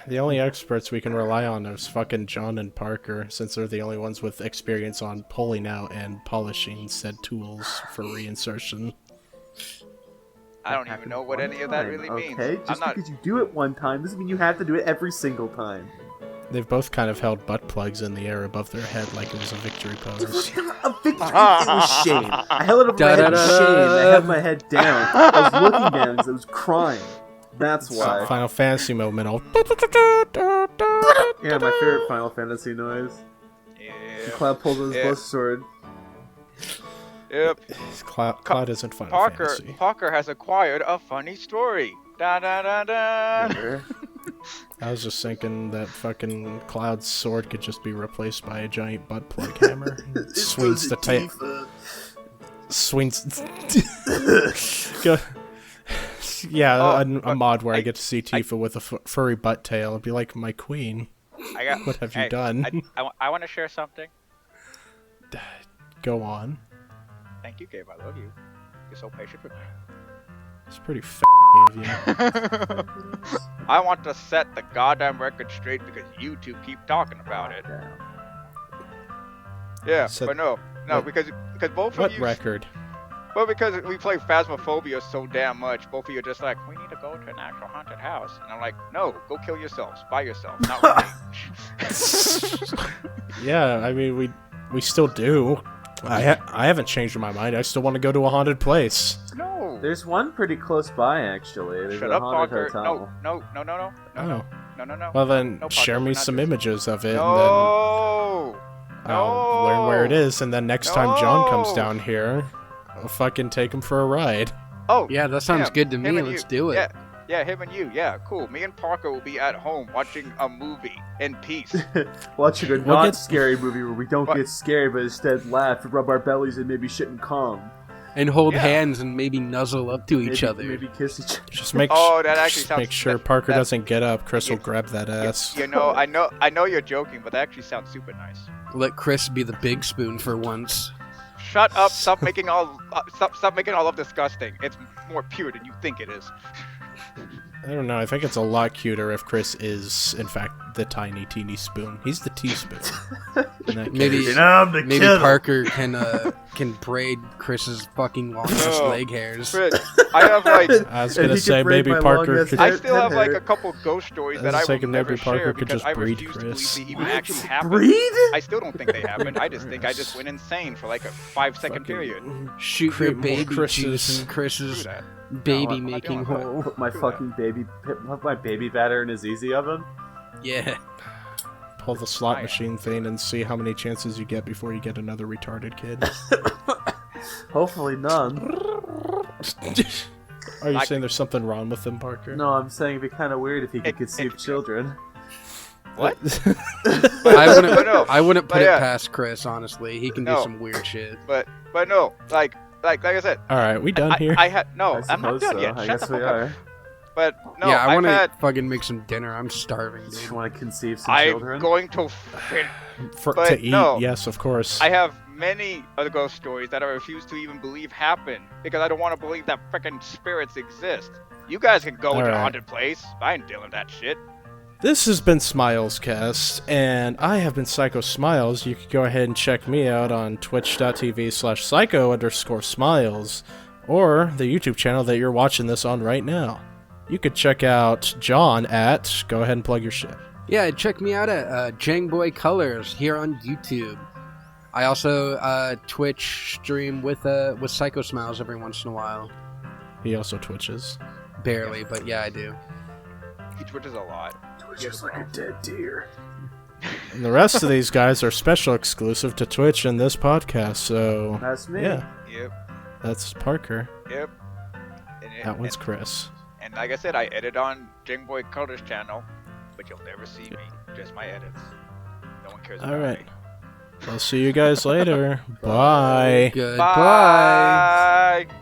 The only experts we can rely on is fucking John and Parker, since they're the only ones with experience on pulling out and polishing said tools for reinsertion. I don't even know what any of that really means. Okay, I'm just not. because you do it one time doesn't mean you have to do it every single time. They've both kind of held butt plugs in the air above their head like it was a victory It pose. was not a victory, it was shame. I held it over my head in Da-da-da-da. shame. I had my head down. I was looking down because I was crying. That's why. Final Fantasy moment. All Yeah, my favorite Final Fantasy noise. Yeah. Cloud pulls out his Yeah. bush sword. Yep. Cloud isn't Final Fantasy. Parker has acquired a funny story. Da da da da. I was just thinking that fucking Cloud's sword could just be replaced by a giant butt plug hammer. Swings the tail. Swings. Go. Yeah, a mod where I get to see Tifa with a furry butt tail. It'd be like, my queen. I got. What have you done? I want to share something. Go on. Thank you, Gabe. I love you. You're so patient with me. It's pretty of you. I want to set the goddamn record straight because you two keep talking about it. Yeah, Set- but no, what- because both What of you. record? Well, because we play Phasmophobia so damn much, both of you are just like, we need to go to an actual haunted house. And I'm like, no, go kill yourselves by yourself, not with me. Yeah, I mean, we still do. I haven't changed my mind. I still want to go to a haunted place. No. There's one pretty close by, actually. There's Shut a up, haunted Parker. hotel. No. Oh. Well, then, No, Parker, share me we're not some doing- images of it, No. and then I'll learn where it is, and then next time John comes No. down here, I'll fucking take him for a ride. Oh. Yeah, that sounds good to him me. and Let's you. do it. Yeah, him and you. Yeah, cool. Me and Parker will be at home watching a movie in peace. Watching a We'll not get- scary movie where we don't What? get scared, but instead laugh, rub our bellies, and maybe shit and calm. And hold Yeah. hands and maybe nuzzle up to each other. Maybe kiss each other. Just make Oh, that actually just sounds. make sure that- Parker that- doesn't get up. Chris will Yeah. grab that ass. You know, I know you're joking, but that actually sounds super nice. Let Chris be the big spoon for once. Shut up! Stop making all of disgusting. It's more pure than you think it is. I don't know. I think it's a lot cuter if Chris is, in fact, the tiny, teeny spoon. He's the teaspoon. In that Maybe case. maybe Parker can braid Chris's fucking longest No. leg hairs. Chris, I have like I was And gonna he say can braid maybe my Parker long-ass could. hair. I still have like a hair. couple ghost stories that I I was will thinking never maybe Parker share could because just I breed refuse Chris. to believe they even actually happened. Breed? I still don't think they happened. I just think I just went insane for like a 5-second period. Shoot your Create more baby Chris's- juice in Do Chris's that. baby I'm not making doing that. hole. Put my fucking baby batter in his easy oven. Yeah. Pull the slot Fire. machine thing and see how many chances you get before you get another retarded kid. Hopefully none. Are you Like- saying there's something wrong with him, Parker? No, I'm saying it'd be kind of weird if he could conceive children. What? I wouldn't But put it yeah. past Chris, honestly. He can do No. some weird shit. But no, like I said, All right, we done here? I had no. I I'm not suppose done so. yet. I Shut guess the we fuck up. are. But no, yeah, I I've want to had. fucking make some dinner. I'm starving, Just dude. want to conceive some I'm children. going to. For, but to eat, no. yes, of course. I have many other ghost stories that I refuse to even believe happen because I don't want to believe that freaking spirits exist. You guys can go into a Alright. haunted place. I ain't dealing with that shit. This has been smilezcast, and I have been Psycho Smiles. You can go ahead and check me out on twitch.tv/psycho_smiles, or the YouTube channel that you're watching this on right now. You could check out John at, go ahead and plug your shit. Yeah, check me out at Jangboy COLOR here on YouTube. I also Twitch stream with Psycho Smiles every once in a while. He also twitches. Barely, but yeah, I do. He twitches a lot. Twitches like a dead deer. And the rest of these guys are special exclusive to Twitch and this podcast, so... That's me. Yeah. Yep. That's Parker. Yep. That one's Chris. And like I said, I edit on Jangboy COLOR's channel, but you'll never see me. Just my edits. No one cares about Alright. me. I'll see you guys later. Bye. Goodbye. Bye.